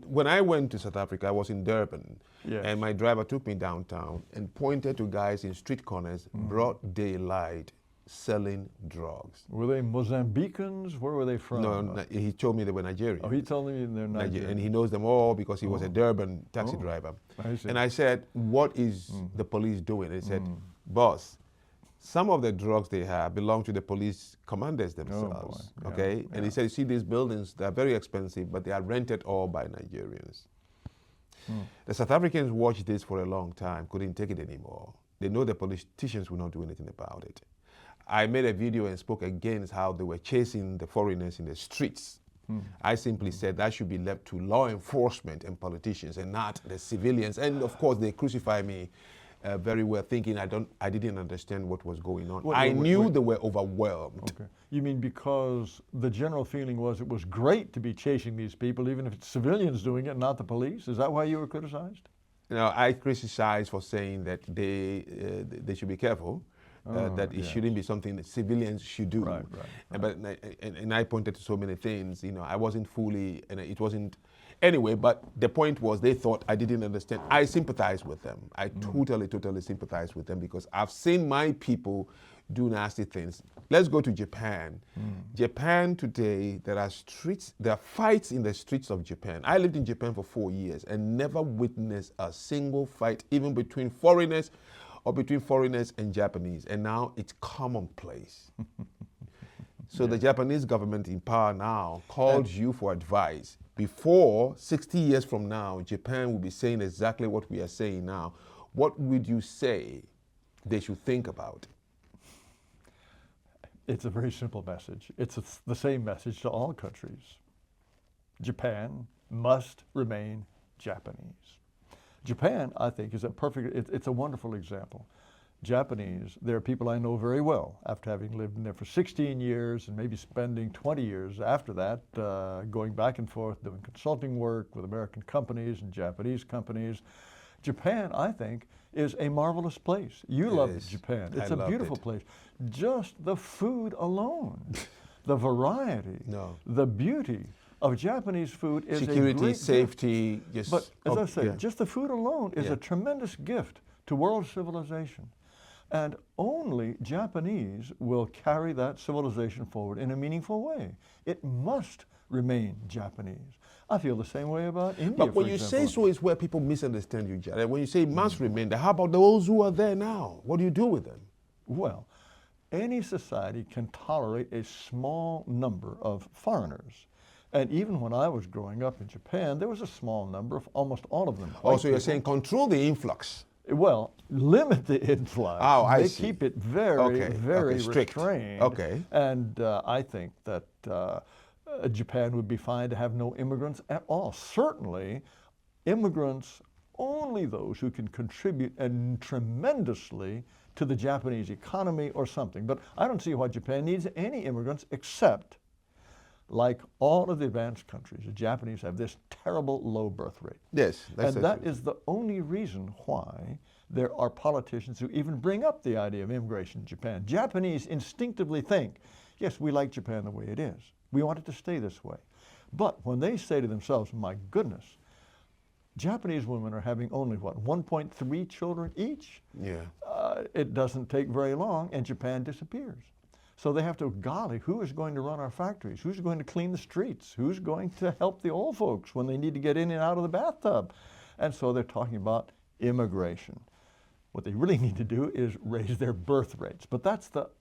when I went to South Africa, I was in Durban. Yes. And my driver took me downtown and pointed to guys in street corners, broad daylight, selling drugs. Were they Mozambicans? Where were they from? No, he told me they were Nigerians. Oh, he told me they're Nigerian. And he knows them all because he was a Durban taxi driver. I see. And I said, what is the police doing? He said, boss, some of the drugs they have belong to the police commanders themselves. Oh, okay? Yeah. And he said, you see these buildings, they're very expensive, but they are rented all by Nigerians. The South Africans watched this for a long time, couldn't take it anymore. They know the politicians will not do anything about it. I made a video and spoke against how they were chasing the foreigners in the streets. I simply said that should be left to law enforcement and politicians and not the civilians. And of course, they crucify me very well, thinking I didn't understand what was going on. I knew they were overwhelmed. Okay. You mean because the general feeling was it was great to be chasing these people, even if it's civilians doing it, not the police? Is that why you were criticized? No, I criticized for saying that they should be careful. That it shouldn't be something that civilians should do. Right. And I pointed to so many things. You know, I wasn't fully, and it wasn't. Anyway, but the point was they thought I didn't understand. I sympathize with them. I totally sympathize with them because I've seen my people do nasty things. Let's go to Japan. Japan today, there are fights in the streets of Japan. I lived in Japan for 4 years and never witnessed a single fight, even between foreigners or between foreigners and Japanese. And now it's commonplace. So the Japanese government in power now calls you for advice. Before, 60 years from now, Japan will be saying exactly what we are saying now. What would you say they should think about? It's a very simple message. It's the same message to all countries. Japan must remain Japanese. Japan, I think, is it's a wonderful example. Japanese, there are people I know very well after having lived in there for 16 years and maybe spending 20 years after that going back and forth doing consulting work with American companies and Japanese companies. Japan, I think, is a marvelous place. You love Japan. It's a beautiful place. Just the food alone, the variety, the beauty of Japanese food is security, safety. But as I say, just the food alone is a tremendous gift to world civilization. And only Japanese will carry that civilization forward in a meaningful way. It must remain Japanese. I feel the same way about India, But when for you example. say so is where people misunderstand you, Jared. When you say it must remain there, how about those who are there now? What do you do with them? Well, any society can tolerate a small number of foreigners. And even when I was growing up in Japan, there was a small number of almost all of them. Oh, so you're saying control the influx. Well, limit the influx. Oh, I they see. keep it very, very strict. restrained. Okay. And I think that Japan would be fine to have no immigrants at all. Certainly, immigrants, only those who can contribute and tremendously to the Japanese economy or something. But I don't see why Japan needs any immigrants except, like all of the advanced countries, the Japanese have this terrible low birth rate. Yes, that's and that is the only reason why there are politicians who even bring up the idea of immigration to Japan. Japanese instinctively think, yes, we like Japan the way it is. We want it to stay this way. But when they say to themselves, my goodness, Japanese women are having only, what, 1.3 children each? Yeah. It doesn't take very long and Japan disappears. So they have to, golly, who is going to run our factories? Who's going to clean the streets? Who's going to help the old folks when they need to get in and out of the bathtub? And so they're talking about immigration. What they really need to do is raise their birth rates. But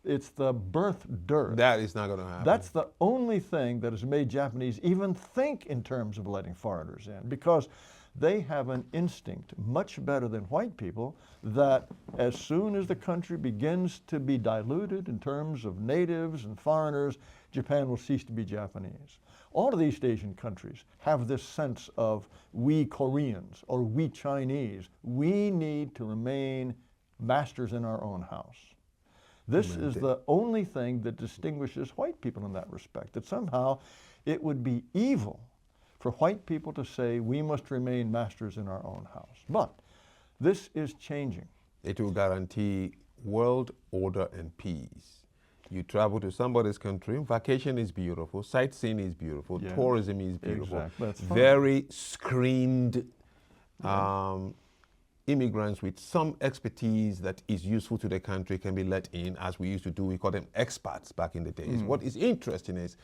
it's the birth dearth. That is not going to happen. That's the only thing that has made Japanese even think in terms of letting foreigners in, because they have an instinct, much better than white people, that as soon as the country begins to be diluted in terms of natives and foreigners, Japan will cease to be Japanese. All of the East Asian countries have this sense of we Koreans or we Chinese, we need to remain masters in our own house. This is the only thing that distinguishes white people in that respect, that somehow it would be evil for white people to say we must remain masters in our own house. But this is changing. It will guarantee world order and peace. You travel to somebody's country, vacation is beautiful, sightseeing is beautiful, Yeah, tourism is beautiful. exactly. That's fine. Very screened immigrants with some expertise that is useful to the country can be let in, as we used to do. We call them expats back in the days. What is interesting is,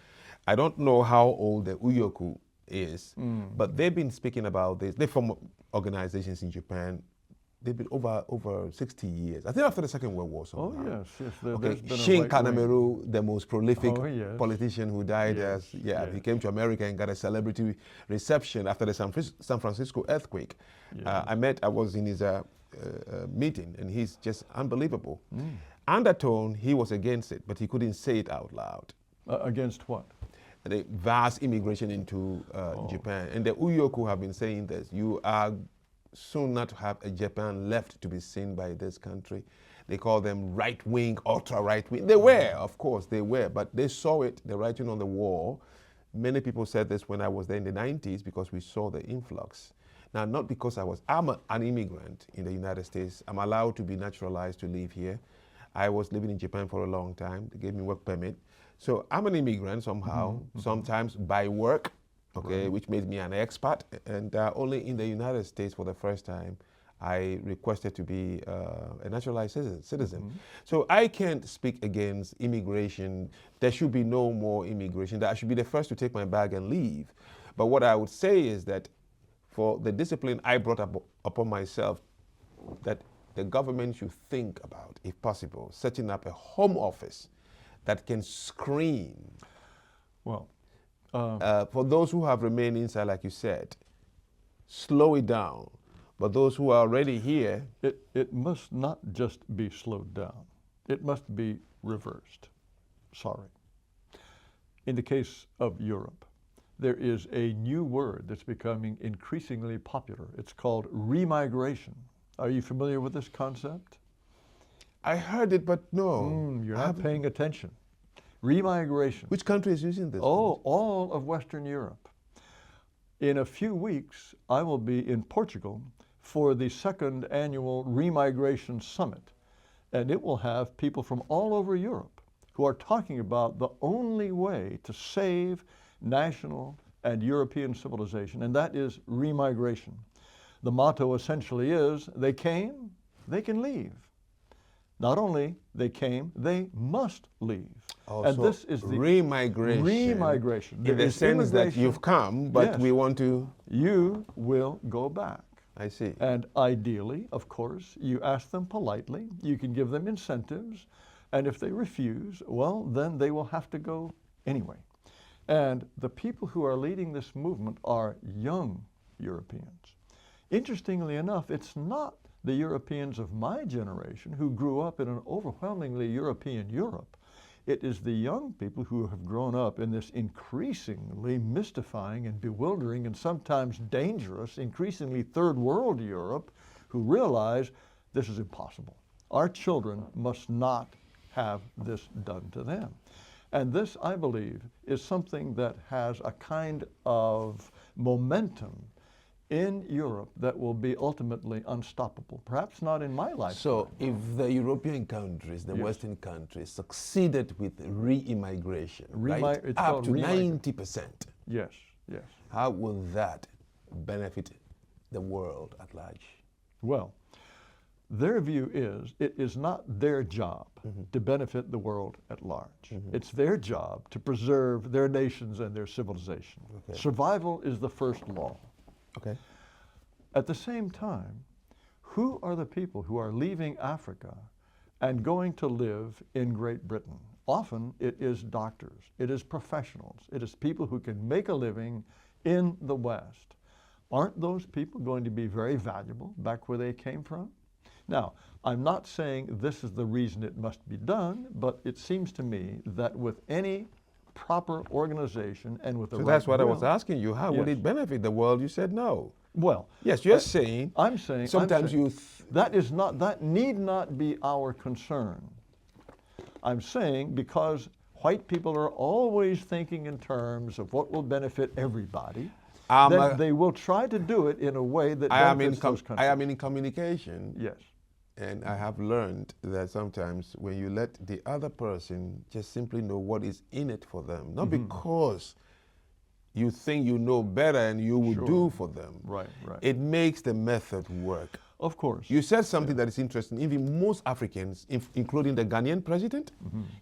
I don't know how old the Uyoku is, but they've been speaking about this. They form organizations in Japan. They've been over 60 years. I think after the Second World War somehow. Oh, yes. Okay. There's been a Shin right wing. Kanemeru, the most prolific politician who died he came to America and got a celebrity reception after the San Francisco earthquake. I was in his meeting, and he's just unbelievable. Undertone, he was against it, but he couldn't say it out loud. Against what? The vast immigration into Japan. And the Uyoku have been saying this. You are soon not to have a Japan left to be seen by this country. They call them right-wing, ultra-right-wing. They were, of course, they were, but they saw it, the writing on the wall. Many people said this when I was there in the 90s because we saw the influx. Now, not because I'm an immigrant in the United States. I'm allowed to be naturalized to live here. I was living in Japan for a long time. They gave me work permit. So I'm an immigrant somehow, sometimes by work, which made me an expat. And only in the United States for the first time, I requested to be a naturalized citizen. So I can't speak against immigration. There should be no more immigration. I should be the first to take my bag and leave. But what I would say is that for the discipline I brought upon myself, that the government should think about, if possible, setting up a home office that can screen. Well, for those who have remained inside, like you said, slow it down. But those who are already here, it must not just be slowed down. It must be reversed. Sorry. In the case of Europe, there is a new word that's becoming increasingly popular. It's called remigration. Are you familiar with this concept? I heard it, but no. You're not paying attention. Remigration. Which country is using this? Oh, all of Western Europe. In a few weeks, I will be in Portugal for the second annual Remigration Summit. And it will have people from all over Europe who are talking about the only way to save national and European civilization, and that is remigration. The motto essentially is, they came, they can leave. Not only they came, they must leave. Oh, and so this is the remigration. remigration. In There the is sense that immigration. you've come, but Yes. we want to. You will go back. I see. And ideally, of course, you ask them politely. You can give them incentives. And if they refuse, well, then they will have to go anyway. And the people who are leading this movement are young Europeans. Interestingly enough, it's not the Europeans of my generation who grew up in an overwhelmingly European Europe. It is the young people who have grown up in this increasingly mystifying and bewildering and sometimes dangerous, increasingly third world Europe, who realize this is impossible. Our children must not have this done to them. And this, I believe, is something that has a kind of momentum in Europe that will be ultimately unstoppable. Perhaps not in my lifetime. So if the European countries, the Yes. Western countries, succeeded with re-immigration, right, It's up called to remigration. 90%, Yes, yes. how will that benefit the world at large? Well, their view is it is not their job to benefit the world at large. It's their job to preserve their nations and their civilization. Okay. Survival is the first law. Okay. At the same time, who are the people who are leaving Africa and going to live in Great Britain? Often it is doctors, it is professionals, it is people who can make a living in the West. Aren't those people going to be very valuable back where they came from? Now, I'm not saying this is the reason it must be done, but it seems to me that with any proper organization and with the So right that's what I was will- asking you. How would Yes. it benefit the world? You said no. Well, Yes, you're saying I'm saying sometimes you that need not be our concern. I'm saying because white people are always thinking in terms of what will benefit everybody, then they will try to do it in a way that benefits those countries. I am in communication. Yes. And I have learned that sometimes when you let the other person just simply know what is in it for them, not because you think you know better and you will do for them. Right, right. It makes the method work. Of course. You said something that is interesting. Even most Africans, including the Ghanaian president,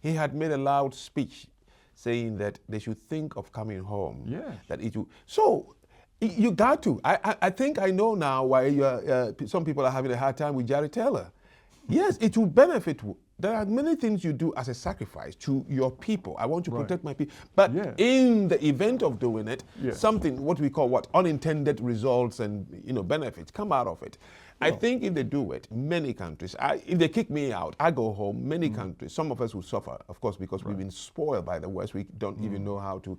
he had made a loud speech saying that they should think of coming home. Yes. That it will, so you got to. I think I know now why some people are having a hard time with Jerry Taylor. Yes, it will benefit. There are many things you do as a sacrifice to your people. I want to protect my people. But in the event of doing it, something, what we call unintended results and benefits come out of it. I think if they do it, many countries, if they kick me out, I go home, many countries, some of us will suffer, of course, because we've been spoiled by the West. We don't even know how to.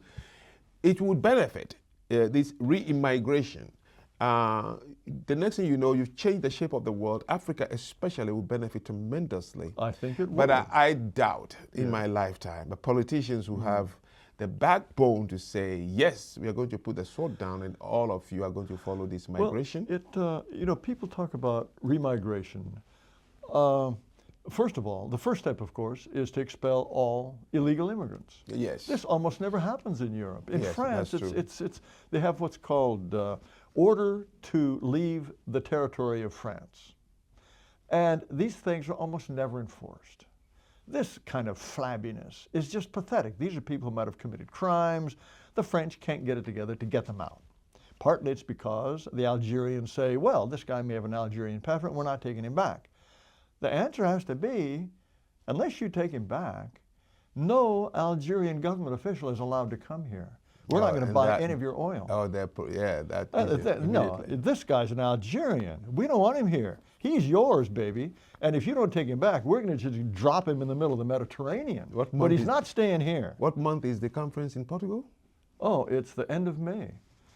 It would benefit this re-immigration. The next thing you know, you've changed the shape of the world. Africa especially will benefit tremendously. I think it will. But I doubt in my lifetime the politicians who have the backbone to say, yes, we are going to put the sword down and all of you are going to follow this migration. Well, people talk about remigration. First of all, the first step, of course, is to expel all illegal immigrants. Yes. This almost never happens in Europe. In Yes, France, that's true. they have what's called order to leave the territory of France. And these things are almost never enforced. This kind of flabbiness is just pathetic. These are people who might have committed crimes. The French can't get it together to get them out. Partly it's because the Algerians say, well, this guy may have an Algerian passport, we're not taking him back. The answer has to be, unless you take him back, no Algerian government official is allowed to come here. We're not going to buy any of your oil. Oh, No, this guy's an Algerian. We don't want him here. He's yours, baby. And if you don't take him back, we're going to just drop him in the middle of the Mediterranean. But he's not staying here. What month is the conference in Portugal? Oh, it's the end of May.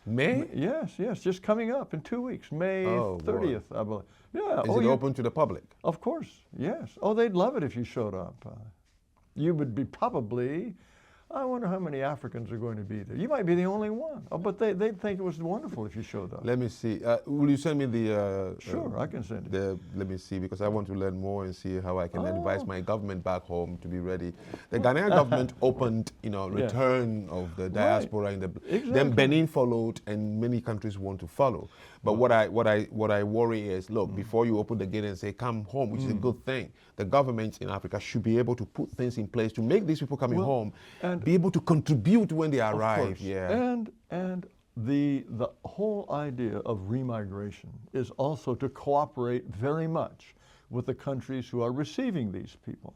May? Yes, just coming up in 2 weeks, May 30th, I believe. Yeah. Is it open to the public? Of course, yes. Oh, they'd love it if you showed up. You would be probably I wonder how many Africans are going to be there. You might be the only one. Oh, but they'd think it was wonderful if you showed up. Let me see. Will you send me the... Sure, I can send it. Let me see, because I want to learn more and see how I can advise my government back home to be ready. The Ghanaian government opened, return of the diaspora. Then Benin followed, and many countries want to follow. But what I worry is, look, before you open the gate and say, come home, which is a good thing, the governments in Africa should be able to put things in place to make these people coming home and be able to contribute when they arrive. Yeah. And the whole idea of remigration is also to cooperate very much with the countries who are receiving these people.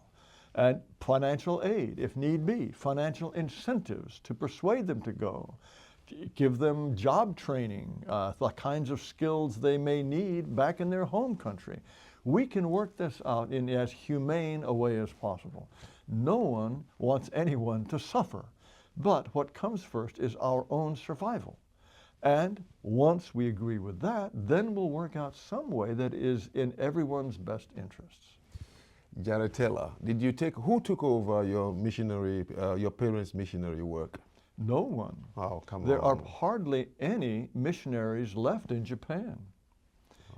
And financial aid, if need be, financial incentives to persuade them to go, give them job training, the kinds of skills they may need back in their home country. We can work this out in as humane a way as possible. No one wants anyone to suffer, but what comes first is our own survival. And once we agree with that, then we'll work out some way that is in everyone's best interests. Jared Taylor, who took over your missionary, your parents' missionary work? No one. Oh, come on. There are hardly any missionaries left in Japan.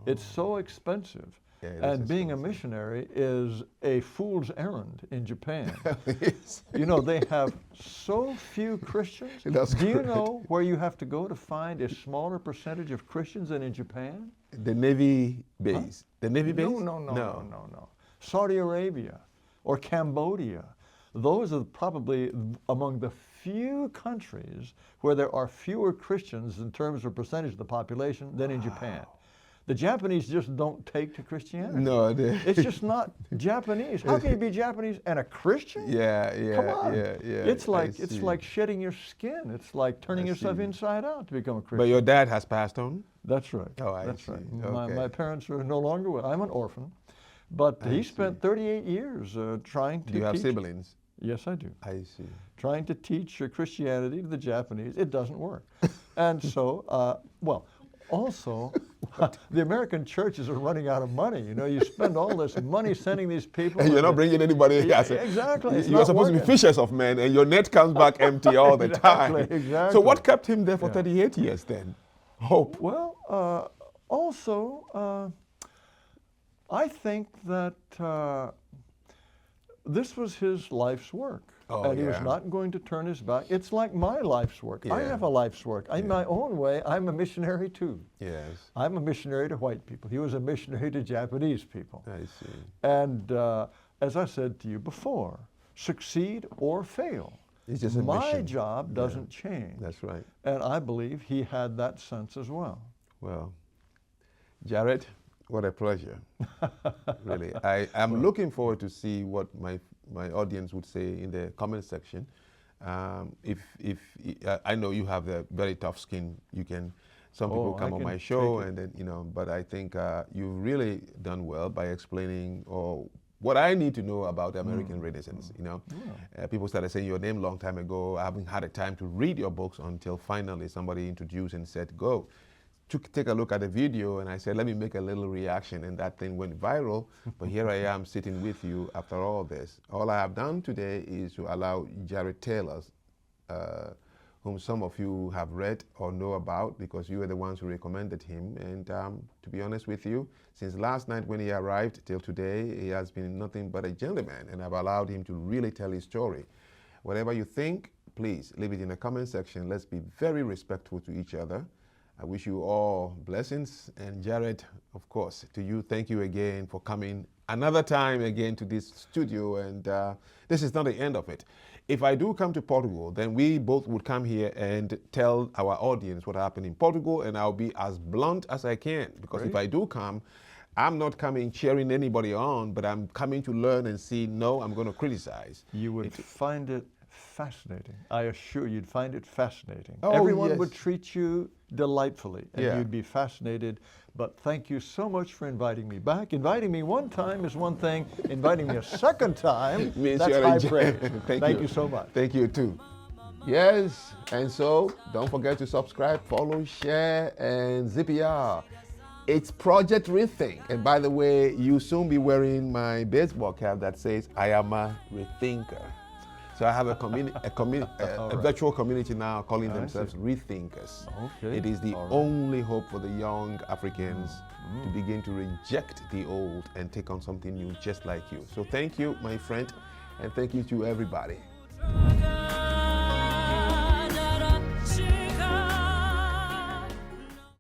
It's so expensive. Yeah, and being a missionary is a fool's errand in Japan. They have so few Christians. Do you know where you have to go to find a smaller percentage of Christians than in Japan? The Navy base. Huh? The Navy base? No. Saudi Arabia or Cambodia. Those are probably among the few countries where there are fewer Christians in terms of percentage of the population than in Japan. The Japanese just don't take to Christianity. No, it's just not Japanese. How can you be Japanese and a Christian? Yeah. Come on. Yeah. It's like shedding your skin. It's like turning yourself inside out to become a Christian. But your dad has passed on? That's right. Oh, That's see. right. Okay. My parents are no longer with. I'm an orphan, but he spent 38 years trying to teach. Do you have siblings? Yes, I do. I see. Trying to teach Christianity to the Japanese. It doesn't work. And so, also, the American churches are running out of money. You spend all this money sending these people. And you're not bringing anybody. Exactly. You're supposed to be fishers of men, and your net comes back empty all the time. Exactly. So what kept him there for 38 years then? Hope. Well, also, I think that this was his life's work. And he was not going to turn his back. It's like my life's work. I have a life's work. In my own way, I'm a missionary too. Yes. I'm a missionary to white people. He was a missionary to Japanese people. I see. And as I said to you before, succeed or fail. It's just a my mission. job doesn't change. That's right. And I believe he had that sense as well. Well, Jared, what a pleasure. Really. I'm looking forward to see what my audience would say in the comment section. If I know you have a very tough skin, some people come on my show and then, but I think you've really done well by explaining what I need to know about the American Renaissance. People started saying your name a long time ago. I haven't had a time to read your books until finally somebody introduced and said, go. Take a look at the video, and I said, let me make a little reaction, and that thing went viral. But here I am sitting with you after all this. All I have done today is to allow Jared Taylor, whom some of you have read or know about because you were the ones who recommended him. And to be honest with you, since last night when he arrived till today, he has been nothing but a gentleman, and I've allowed him to really tell his story. Whatever you think, please leave it in the comment section. Let's be very respectful to each other. I wish you all blessings. And Jared, of course, to you, thank you again for coming another time again to this studio. And this is not the end of it. If I do come to Portugal, then we both would come here and tell our audience what happened in Portugal, and I'll be as blunt as I can. Because if I do come, I'm not coming cheering anybody on, but I'm coming to learn and see, no, I'm going to criticize. You would find it fascinating. I assure you'd find it fascinating. Everyone would treat you delightfully, and you'd be fascinated. But thank you so much for inviting me back. Inviting me one time is one thing. Inviting me a second time, that's high praise. Thank you so much. Thank you too. Yes, and so don't forget to subscribe, follow, share, and ZPR. It's Project Rethink. And by the way, you'll soon be wearing my baseball cap that says, I am a rethinker. So I have a virtual community now calling themselves Rethinkers. Okay. It is the only hope for the young Africans to begin to reject the old and take on something new just like you. So thank you, my friend, and thank you to everybody.